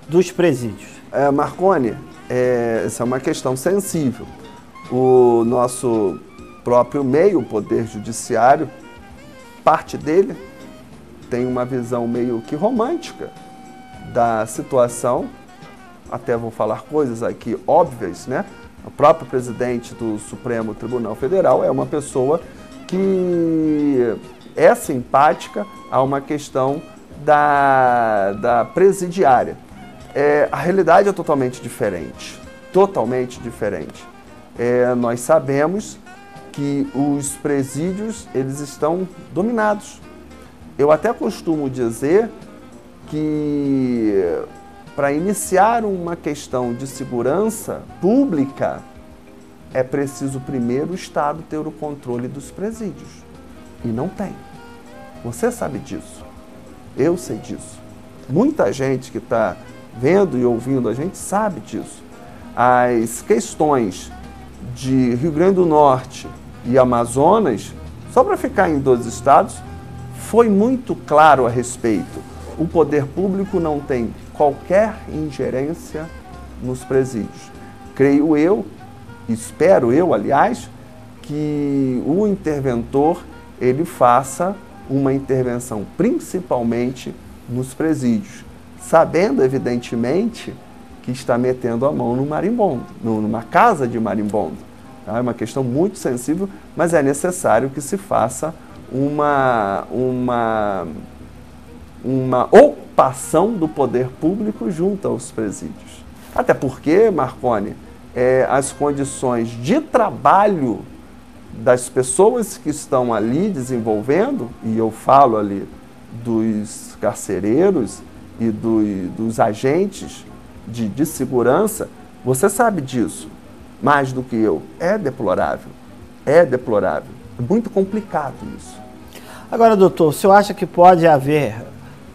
dos presídios? Marconi, essa é uma questão sensível. O nosso próprio meio, o Poder Judiciário, parte dele tem uma visão meio que romântica da situação. Até vou falar coisas aqui óbvias, né? O próprio presidente do Supremo Tribunal Federal é uma pessoa que é simpática a uma questão da presidiária. A realidade é totalmente diferente, totalmente diferente. Nós sabemos que os presídios, eles estão dominados. Eu até costumo dizer que para iniciar uma questão de segurança pública, é preciso primeiro o Estado ter o controle dos presídios. E não tem. Você sabe disso. Eu sei disso. Muita gente que está vendo e ouvindo a gente sabe disso. As questões de Rio Grande do Norte e Amazonas, só para ficar em 2 estados, foi muito claro a respeito. O poder público não tem qualquer ingerência nos presídios. Creio eu, espero eu, aliás, que o interventor ele faça uma intervenção principalmente nos presídios, sabendo, evidentemente, que está metendo a mão no marimbondo, numa casa de marimbondo. É uma questão muito sensível, mas é necessário que se faça uma ocupação do poder público junto aos presídios. Até porque, Marconi, as condições de trabalho das pessoas que estão ali desenvolvendo, e eu falo ali dos carcereiros e dos agentes de segurança, você sabe disso, mais do que eu, é deplorável, é deplorável, é muito complicado isso. Agora, doutor, o senhor acha que pode haver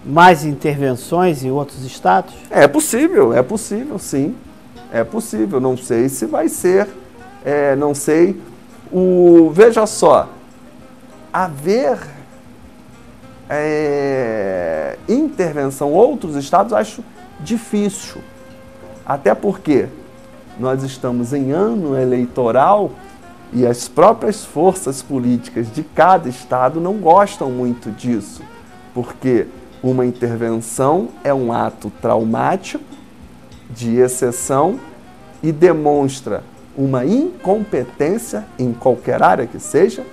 mais intervenções em outros estados? É possível sim, é possível, não sei se vai ser, não sei, veja só, haver intervenção em outros estados acho difícil, até porque nós estamos em ano eleitoral e as próprias forças políticas de cada estado não gostam muito disso, porque uma intervenção é um ato traumático, de exceção, e demonstra uma incompetência, em qualquer área que seja,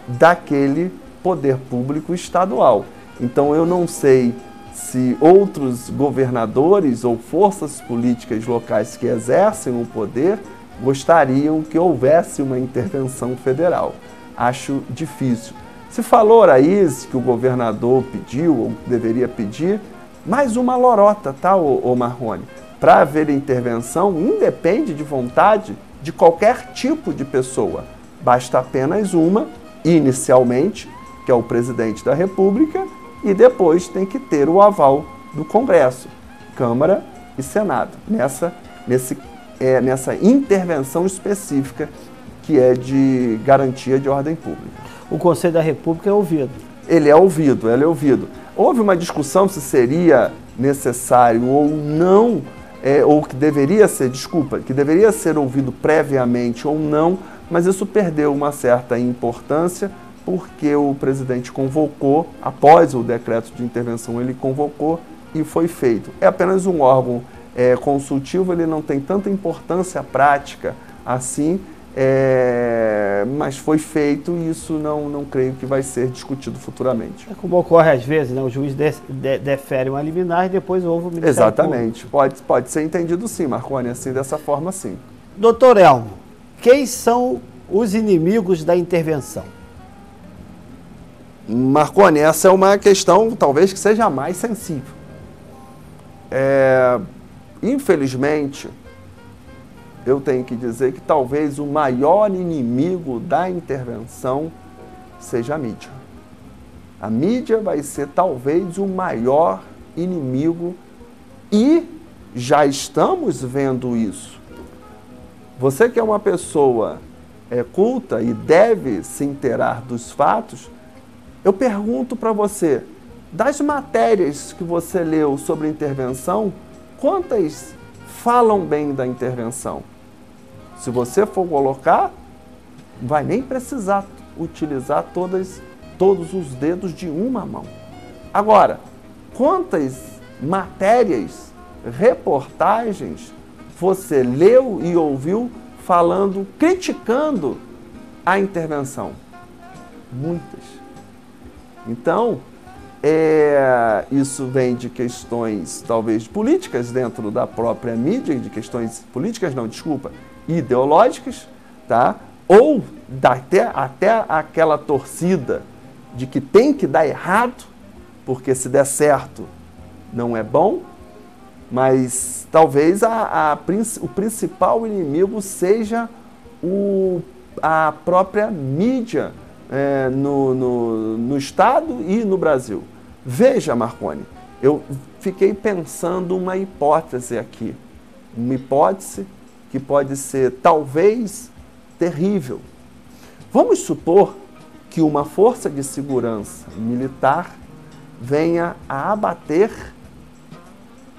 daquele poder público estadual. Então eu não sei se outros governadores ou forças políticas locais que exercem o poder gostariam que houvesse uma intervenção federal. Acho difícil. Se falou aí que o governador pediu ou deveria pedir, mais uma lorota, tá, ô Marrone? Para haver intervenção, independe de vontade de qualquer tipo de pessoa. Basta apenas uma, inicialmente, que é o presidente da República, e depois tem que ter o aval do Congresso, Câmara e Senado, nessa intervenção específica que é de garantia de ordem pública. O Conselho da República é ouvido. Ele é ouvido. Houve uma discussão se seria necessário ou não, ou que deveria ser ouvido previamente ou não, mas isso perdeu uma certa importância porque o presidente convocou, após o decreto de intervenção ele convocou e foi feito. É apenas um órgão consultivo ele não tem tanta importância prática assim, mas foi feito e isso não creio que vai ser discutido futuramente. É como ocorre às vezes, né? O juiz defere uma liminar e depois houve o Ministério Exatamente. Pode ser entendido sim, Marconi, assim, dessa forma sim. Doutor Elmo, quem são os inimigos da intervenção? Marconi, essa é uma questão talvez que seja a mais sensível. Infelizmente, eu tenho que dizer que talvez o maior inimigo da intervenção seja a mídia. A mídia vai ser talvez o maior inimigo e já estamos vendo isso. Você que é uma pessoa culta e deve se inteirar dos fatos, eu pergunto para você, das matérias que você leu sobre intervenção, quantas falam bem da intervenção? Se você for colocar, não vai nem precisar utilizar todos os dedos de uma mão. Agora, quantas matérias, reportagens você leu e ouviu falando, criticando a intervenção? Muitas. Então, isso vem de questões, talvez, políticas dentro da própria mídia, de questões políticas, não, desculpa, ideológicas, tá? Ou até aquela torcida de que tem que dar errado, porque se der certo não é bom, mas talvez o principal inimigo seja a própria mídia no Estado e no Brasil. Veja, Marconi, eu fiquei pensando uma hipótese aqui, uma hipótese que pode ser talvez terrível. Vamos supor que uma força de segurança militar venha a abater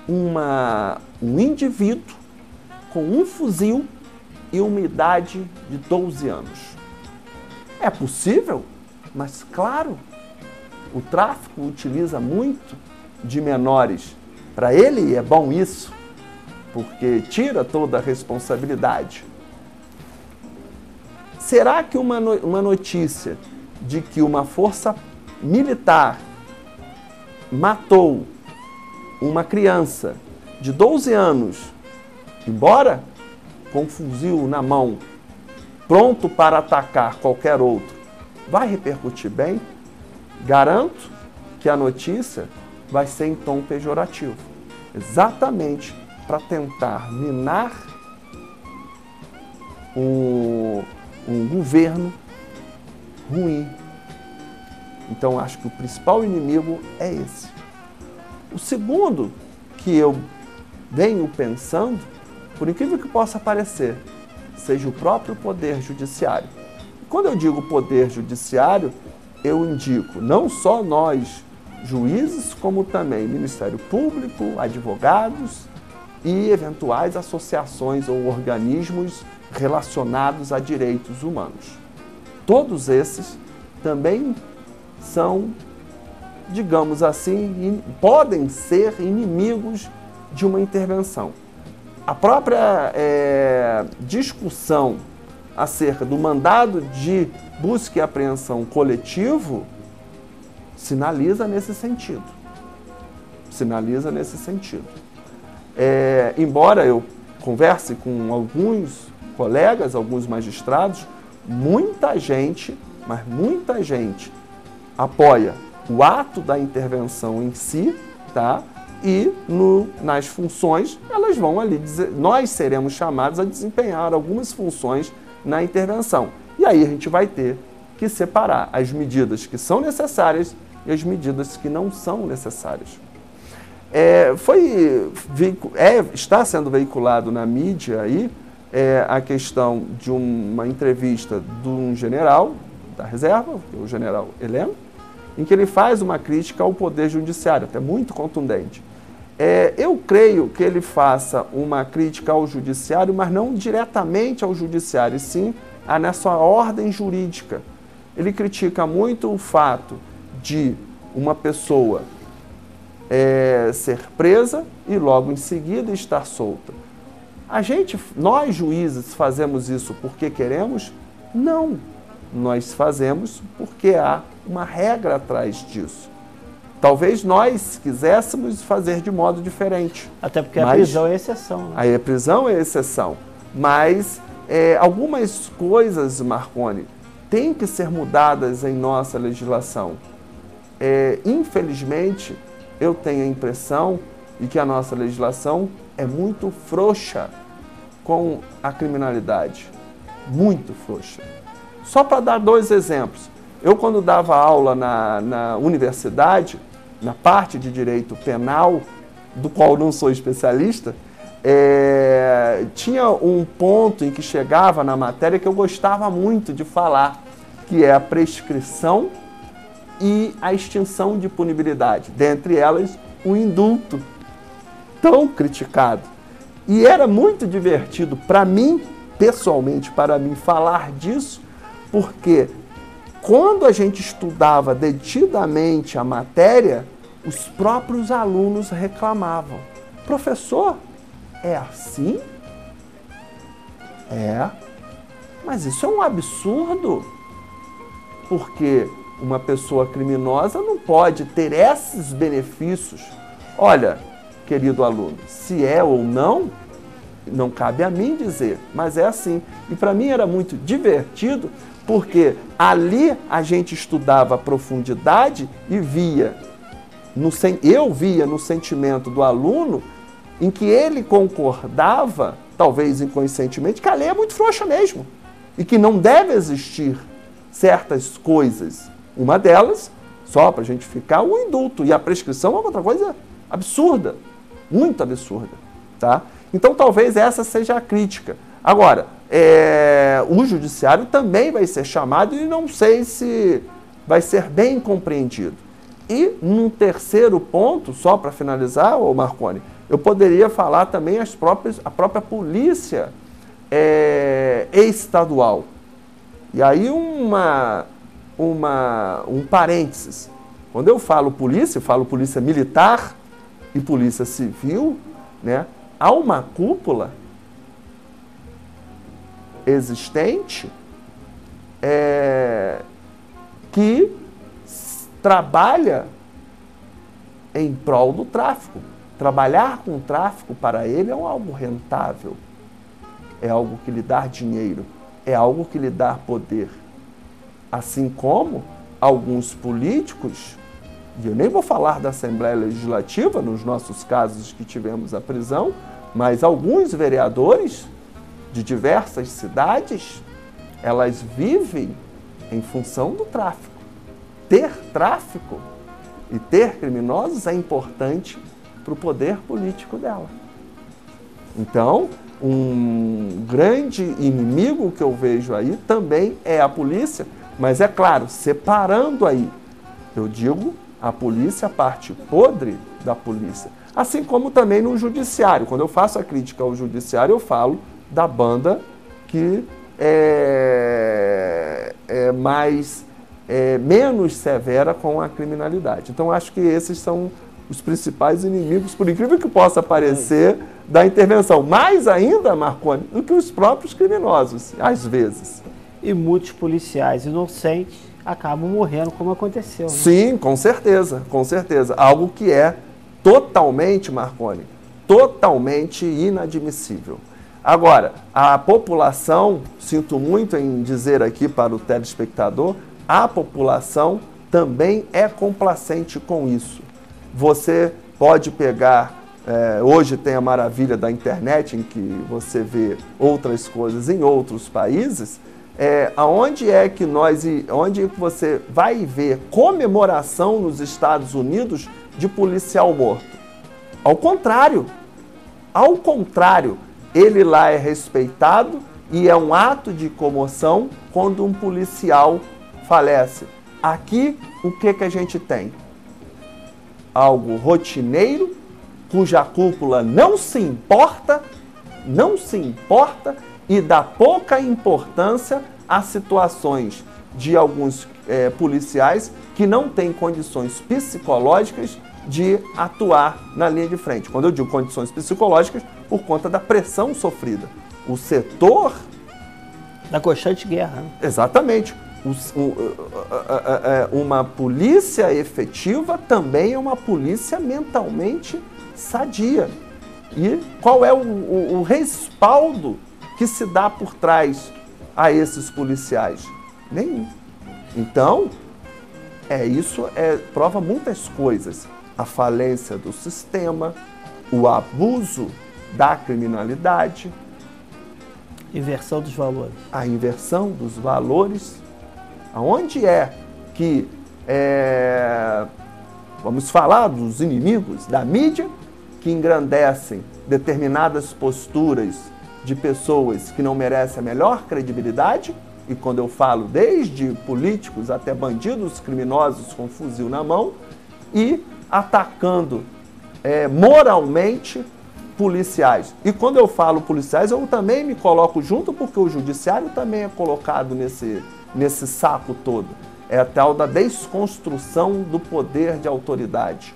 um indivíduo com um fuzil e uma idade de 12 anos. É possível, mas claro, o tráfico utiliza muito de menores. Para ele é bom isso, porque tira toda a responsabilidade. Será que uma notícia de que uma força militar matou uma criança de 12 anos, embora com um fuzil na mão, pronto para atacar qualquer outro, vai repercutir bem? Garanto que a notícia vai ser em tom pejorativo, exatamente para tentar minar um governo ruim. Então, acho que o principal inimigo é esse. O segundo que eu venho pensando, por incrível que possa parecer, seja o próprio Poder Judiciário. Quando eu digo Poder Judiciário, eu indico não só nós, juízes, como também Ministério Público, advogados e eventuais associações ou organismos relacionados a direitos humanos. Todos esses também são, digamos assim, podem ser inimigos de uma intervenção. A própria discussão acerca do mandado de busca e apreensão coletivo sinaliza nesse sentido. Sinaliza nesse sentido. Embora eu converse com alguns colegas, alguns magistrados, muita gente, mas muita gente apoia o ato da intervenção em si, tá? E nas funções, elas vão ali dizer, nós seremos chamados a desempenhar algumas funções na intervenção. E aí a gente vai ter que separar as medidas que são necessárias e as medidas que não são necessárias. Está sendo veiculado na mídia aí a questão de uma entrevista de um general da reserva, o general Heleno, em que ele faz uma crítica ao Poder Judiciário, até muito contundente. Eu creio que ele faça uma crítica ao Judiciário, mas não diretamente ao Judiciário, e sim nessa ordem jurídica. Ele critica muito o fato de uma pessoa ser presa e logo em seguida estar solta. Nós juízes fazemos isso porque queremos? Não. Nós fazemos porque há uma regra atrás disso. Talvez nós quiséssemos fazer de modo diferente. Até porque a prisão é exceção. Né? Aí a prisão é exceção. Mas algumas coisas, Marconi, têm que ser mudadas em nossa legislação. Infelizmente, eu tenho a impressão de que a nossa legislação é muito frouxa com a criminalidade. Muito frouxa. Só para dar 2 exemplos. Eu, quando dava aula na universidade, na parte de direito penal, do qual não sou especialista, tinha um ponto em que chegava na matéria que eu gostava muito de falar, que é a prescrição e a extinção de punibilidade. Dentre elas, o indulto, tão criticado. E era muito divertido para mim, pessoalmente, para mim, falar disso, porque quando a gente estudava detidamente a matéria, os próprios alunos reclamavam. Professor, é assim? Mas isso é um absurdo, porque uma pessoa criminosa não pode ter esses benefícios. Olha, querido aluno, se é ou não cabe a mim dizer, mas é assim. E para mim era muito divertido, porque ali a gente estudava a profundidade e eu via no sentimento do aluno em que ele concordava, talvez inconscientemente, que a lei é muito frouxa mesmo e que não deve existir certas coisas. Uma delas, só para a gente ficar, o indulto. E a prescrição é outra coisa absurda, muito absurda. Tá? Então, talvez essa seja a crítica. Agora, o judiciário também vai ser chamado e não sei se vai ser bem compreendido. E, num terceiro ponto, só para finalizar, Marconi, eu poderia falar também a própria polícia estadual. E aí um parênteses. Quando eu falo polícia militar e polícia civil, né, há uma cúpula existente que trabalha em prol do tráfico. Trabalhar com o tráfico para ele é algo rentável, é algo que lhe dá dinheiro, é algo que lhe dá poder. Assim como alguns políticos, e eu nem vou falar da Assembleia Legislativa, nos nossos casos que tivemos a prisão, mas alguns vereadores de diversas cidades, elas vivem em função do tráfico. Ter tráfico e ter criminosos é importante para o poder político dela. Então, um grande inimigo que eu vejo aí também é a polícia, mas é claro, separando aí, eu digo a polícia, a parte podre da polícia. Assim como também no judiciário. Quando eu faço a crítica ao judiciário, eu falo da banda que menos severa com a criminalidade. Então, acho que esses são os principais inimigos, por incrível que possa parecer, da intervenção. Mais ainda, Marconi, do que os próprios criminosos, às vezes. E muitos policiais inocentes acabam morrendo, como aconteceu. Né? Sim, com certeza, com certeza. Algo que é totalmente, Marconi, totalmente inadmissível. Agora, a população, sinto muito em dizer aqui para o telespectador, a população também é complacente com isso. Você pode pegar, hoje tem a maravilha da internet, em que você vê outras coisas em outros países, onde é que você vai ver comemoração nos Estados Unidos de policial morto? Ao contrário, ele lá é respeitado e é um ato de comoção quando um policial falece. Aqui, o que a gente tem? Algo rotineiro, cuja cúpula não se importa e dá pouca importância a situações de alguns policiais que não têm condições psicológicas de atuar na linha de frente. Quando eu digo condições psicológicas, por conta da pressão sofrida. O setor... Da constante guerra. Né? Exatamente. Uma polícia efetiva também é uma polícia mentalmente sadia. E qual é o respaldo que se dá por trás a esses policiais? Nenhum. Então, isso prova muitas coisas. A falência do sistema, o abuso da criminalidade. Inversão dos valores. A inversão dos valores. Aonde é que, vamos falar dos inimigos da mídia, que engrandecem determinadas posturas de pessoas que não merecem a melhor credibilidade, e quando eu falo desde políticos até bandidos criminosos com fuzil na mão, e atacando moralmente policiais. E quando eu falo policiais, eu também me coloco junto, porque o judiciário também é colocado nesse saco todo. É a tal da desconstrução do poder de autoridade.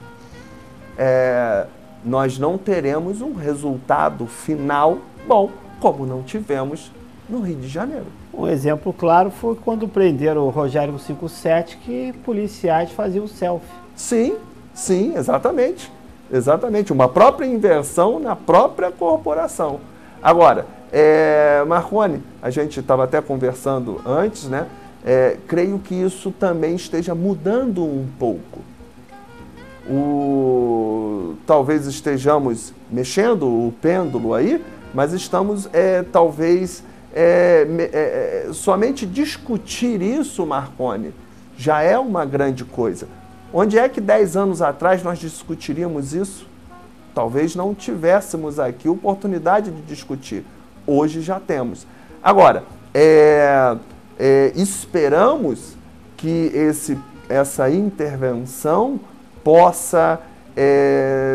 Nós não teremos um resultado final bom, como não tivemos no Rio de Janeiro. Um exemplo claro foi quando prenderam o Rogério 57, que policiais faziam selfie. Sim, exatamente. Exatamente, uma própria inversão na própria corporação. Agora, Marconi, a gente estava até conversando antes, né? Creio que isso também esteja mudando um pouco. Talvez estejamos mexendo o pêndulo aí, mas estamos talvez somente discutir isso, Marconi, já é uma grande coisa. Onde é que 10 anos atrás nós discutiríamos isso? Talvez não tivéssemos aqui oportunidade de discutir. Hoje já temos. Agora, esperamos que essa intervenção possa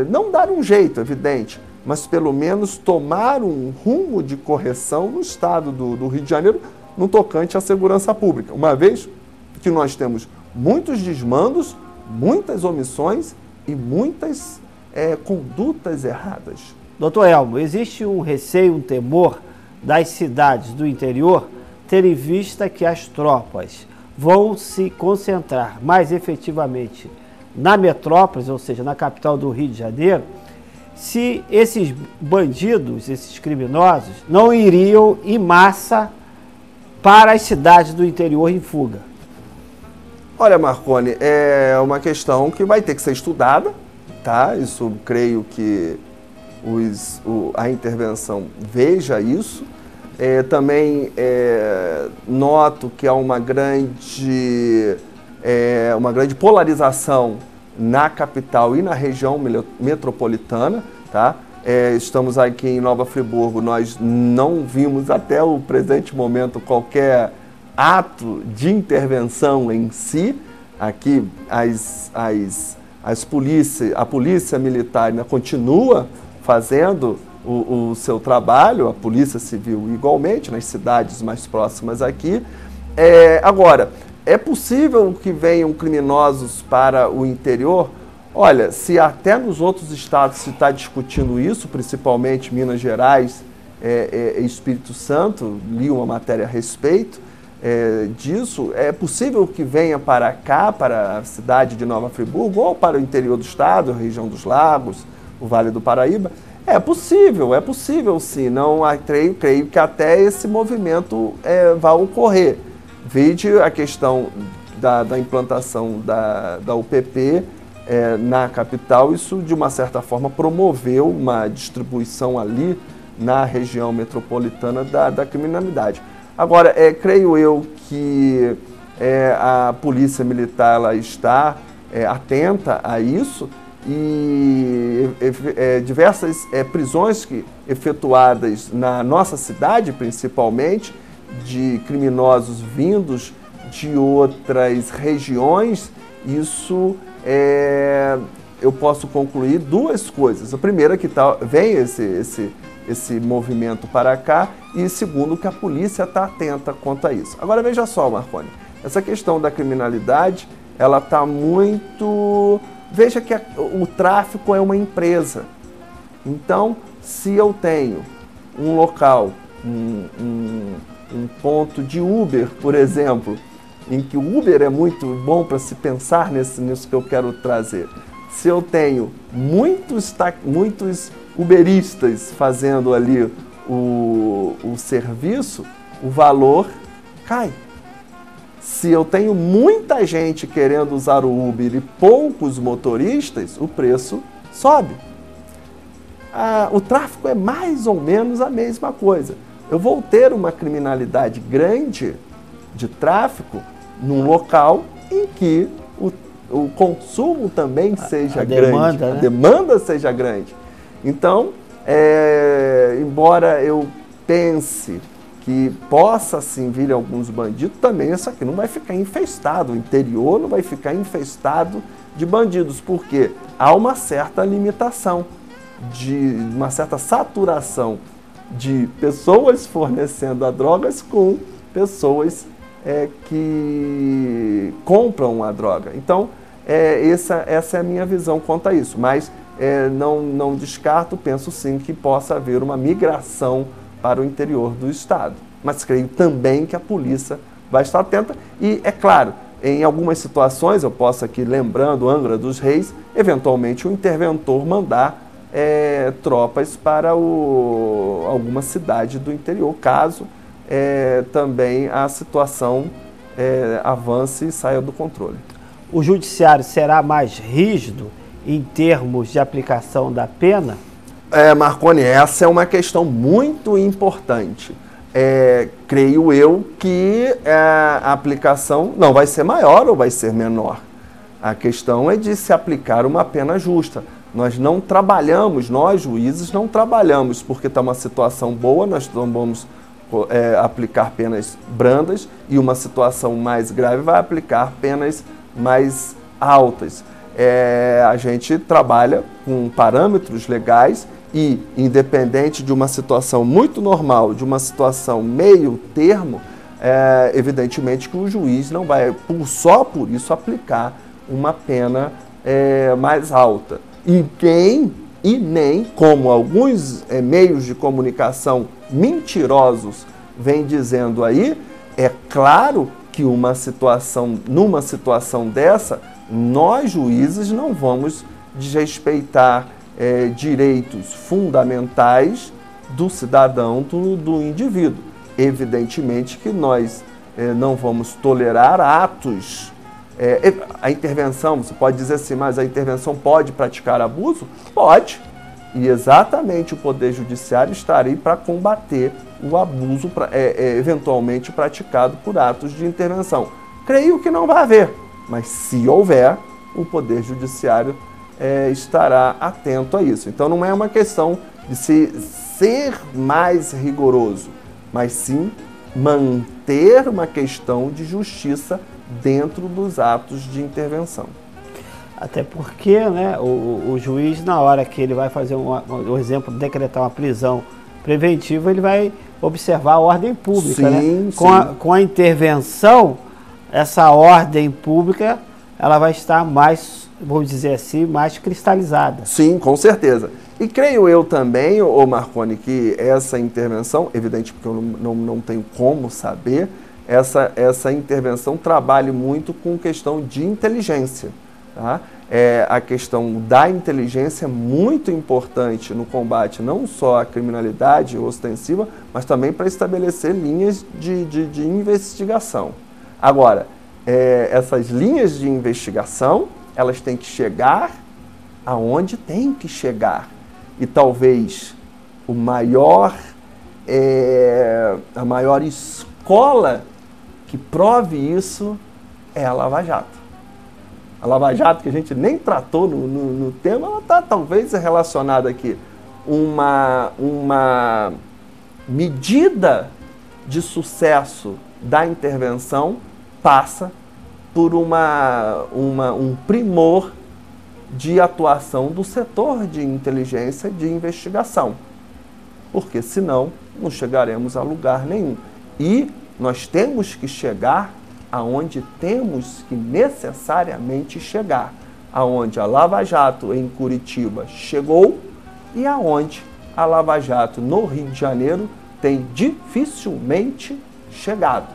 não dar um jeito, evidente, mas pelo menos tomar um rumo de correção no estado do Rio de Janeiro no tocante à segurança pública. Uma vez que nós temos muitos desmandos, muitas omissões e muitas condutas erradas. Doutor Elmo, existe um receio, um temor das cidades do interior, tendo em vista que as tropas vão se concentrar mais efetivamente na metrópole, ou seja, na capital do Rio de Janeiro, se esses bandidos, esses criminosos, não iriam em massa para as cidades do interior em fuga? Olha, Marconi, é uma questão que vai ter que ser estudada, tá? Isso, creio que a intervenção veja isso. Também noto que há uma grande polarização na capital e na região metropolitana, tá? Estamos aqui em Nova Friburgo, nós não vimos até o presente momento qualquer ato de intervenção em si. Aqui a polícia militar ainda continua fazendo o seu trabalho, a polícia civil igualmente, nas cidades mais próximas aqui. Agora, é possível que venham criminosos para o interior? Olha, se até nos outros estados se está discutindo isso, principalmente Minas Gerais e Espírito Santo, li uma matéria a respeito disso, é possível que venha para cá, para a cidade de Nova Friburgo, ou para o interior do estado, a região dos Lagos, o Vale do Paraíba? É possível sim, não, creio que até esse movimento vai ocorrer. Vide a questão da implantação da UPP na capital, isso de uma certa forma promoveu uma distribuição ali na região metropolitana da criminalidade. Agora, creio eu que a Polícia Militar ela está atenta a isso e diversas prisões efetuadas na nossa cidade, principalmente, de criminosos vindos de outras regiões, isso eu posso concluir duas coisas. A primeira é que vem esse movimento para cá, e segundo, que a polícia está atenta quanto a isso. Agora veja só, Marconi, Essa questão da criminalidade, ela está muito... Veja que o tráfico é uma empresa. Então, se eu tenho um local, um ponto de Uber, por exemplo, em que o Uber é muito bom para se pensar nisso que eu quero trazer. Se eu tenho muitos uberistas fazendo ali o serviço, o valor cai. Se eu tenho muita gente querendo usar o Uber e poucos motoristas, o preço sobe. O tráfico é mais ou menos a mesma coisa. Eu vou ter uma criminalidade grande de tráfico num local em que o consumo também seja grande, né? A demanda seja grande. Então, embora eu pense que possa sim vir alguns bandidos, também isso aqui não vai ficar infestado, o interior não vai ficar infestado de bandidos, porque há uma certa limitação, uma certa saturação de pessoas fornecendo a drogas com pessoas que compram a droga. Então, essa é a minha visão quanto a isso, mas não descarto, penso sim que possa haver uma migração para o interior do estado. Mas creio também que a polícia vai estar atenta e, é claro, em algumas situações, eu posso aqui, lembrando Angra dos Reis, eventualmente o interventor mandar tropas para alguma cidade do interior, caso também a situação avance e saia do controle. O judiciário será mais rígido em termos de aplicação da pena? Marconi, essa é uma questão muito importante. Creio eu que a aplicação não vai ser maior ou vai ser menor. A questão é de se aplicar uma pena justa. Nós não trabalhamos, nós juízes não trabalhamos porque está uma situação boa, nós não vamos aplicar penas brandas, e uma situação mais grave vai aplicar penas mais altas. A gente trabalha com parâmetros legais e, independente de uma situação muito normal, de uma situação meio termo, evidentemente que o juiz não vai, só por isso, aplicar uma pena mais alta. E nem, como alguns meios de comunicação mentirosos vêm dizendo aí, é claro que numa situação dessa, nós juízes não vamos desrespeitar direitos fundamentais do cidadão, do indivíduo. Evidentemente que nós não vamos tolerar atos. A intervenção, você pode dizer assim, mas a intervenção pode praticar abuso? Pode. E exatamente o Poder Judiciário estará aí para combater o abuso eventualmente praticado por atos de intervenção. Creio que não vai haver, mas se houver, o Poder Judiciário estará atento a isso. Então não é uma questão de ser mais rigoroso, mas sim manter uma questão de justiça dentro dos atos de intervenção. Até porque, né, o juiz, na hora que ele vai fazer um exemplo, decretar uma prisão preventiva, ele vai observar a ordem pública. Sim, né? Com a intervenção, essa ordem pública, ela vai estar mais, vamos dizer assim, mais cristalizada. Sim, com certeza. E creio eu também, Marconi, que essa intervenção, evidente porque eu não tenho como saber, essa intervenção trabalhe muito com questão de inteligência. Tá? A questão da inteligência é muito importante no combate não só à criminalidade ostensiva, mas também para estabelecer linhas de investigação. Agora, essas linhas de investigação, elas têm que chegar aonde tem que chegar. E talvez a maior escola que prove isso é a Lava Jato. A Lava Jato, que a gente nem tratou no tema, ela está talvez relacionada aqui. Uma medida de sucesso da intervenção passa por um primor de atuação do setor de inteligência de investigação. Porque senão não chegaremos a lugar nenhum. E nós temos que chegar aonde temos que necessariamente chegar, aonde a Lava Jato em Curitiba chegou e aonde a Lava Jato no Rio de Janeiro tem dificilmente chegado.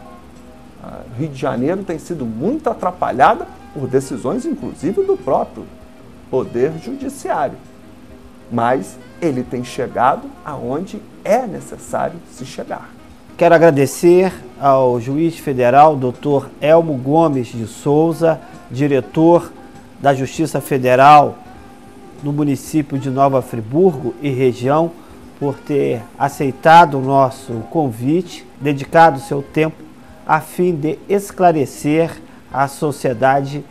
O Rio de Janeiro tem sido muito atrapalhada por decisões, inclusive, do próprio Poder Judiciário. Mas ele tem chegado aonde é necessário se chegar. Quero agradecer ao juiz federal, Dr. Elmo Gomes de Souza, diretor da Justiça Federal no município de Nova Friburgo e região, por ter aceitado o nosso convite, dedicado seu tempo a fim de esclarecer a sociedade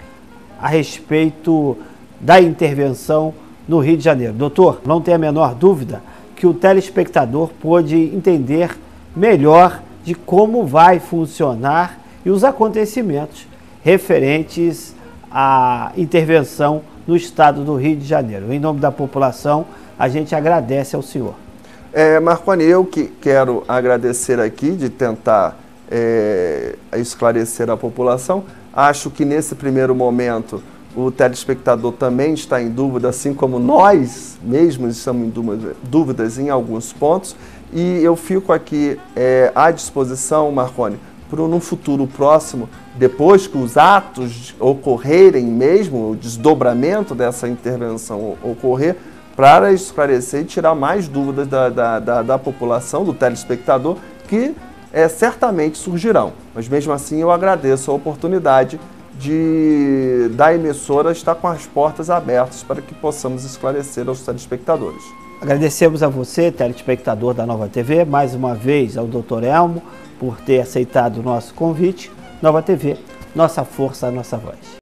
a respeito da intervenção no Rio de Janeiro. Doutor, não tem a menor dúvida que o telespectador pôde entender melhor de como vai funcionar e os acontecimentos referentes à intervenção no estado do Rio de Janeiro. Em nome da população, a gente agradece ao senhor. Marconi, eu que quero agradecer aqui de tentar esclarecer a população. Acho que nesse primeiro momento o telespectador também está em dúvida, assim como nós mesmos estamos em dúvidas em alguns pontos. E eu fico aqui à disposição, Marconi, para num futuro próximo, depois que os atos ocorrerem mesmo, o desdobramento dessa intervenção ocorrer, para esclarecer e tirar mais dúvidas da população, do telespectador, que certamente surgirão. Mas mesmo assim eu agradeço a oportunidade da emissora estar com as portas abertas para que possamos esclarecer aos telespectadores. Agradecemos a você, telespectador da Nova TV, mais uma vez ao Dr. Elmo por ter aceitado o nosso convite. Nova TV, nossa força, nossa voz.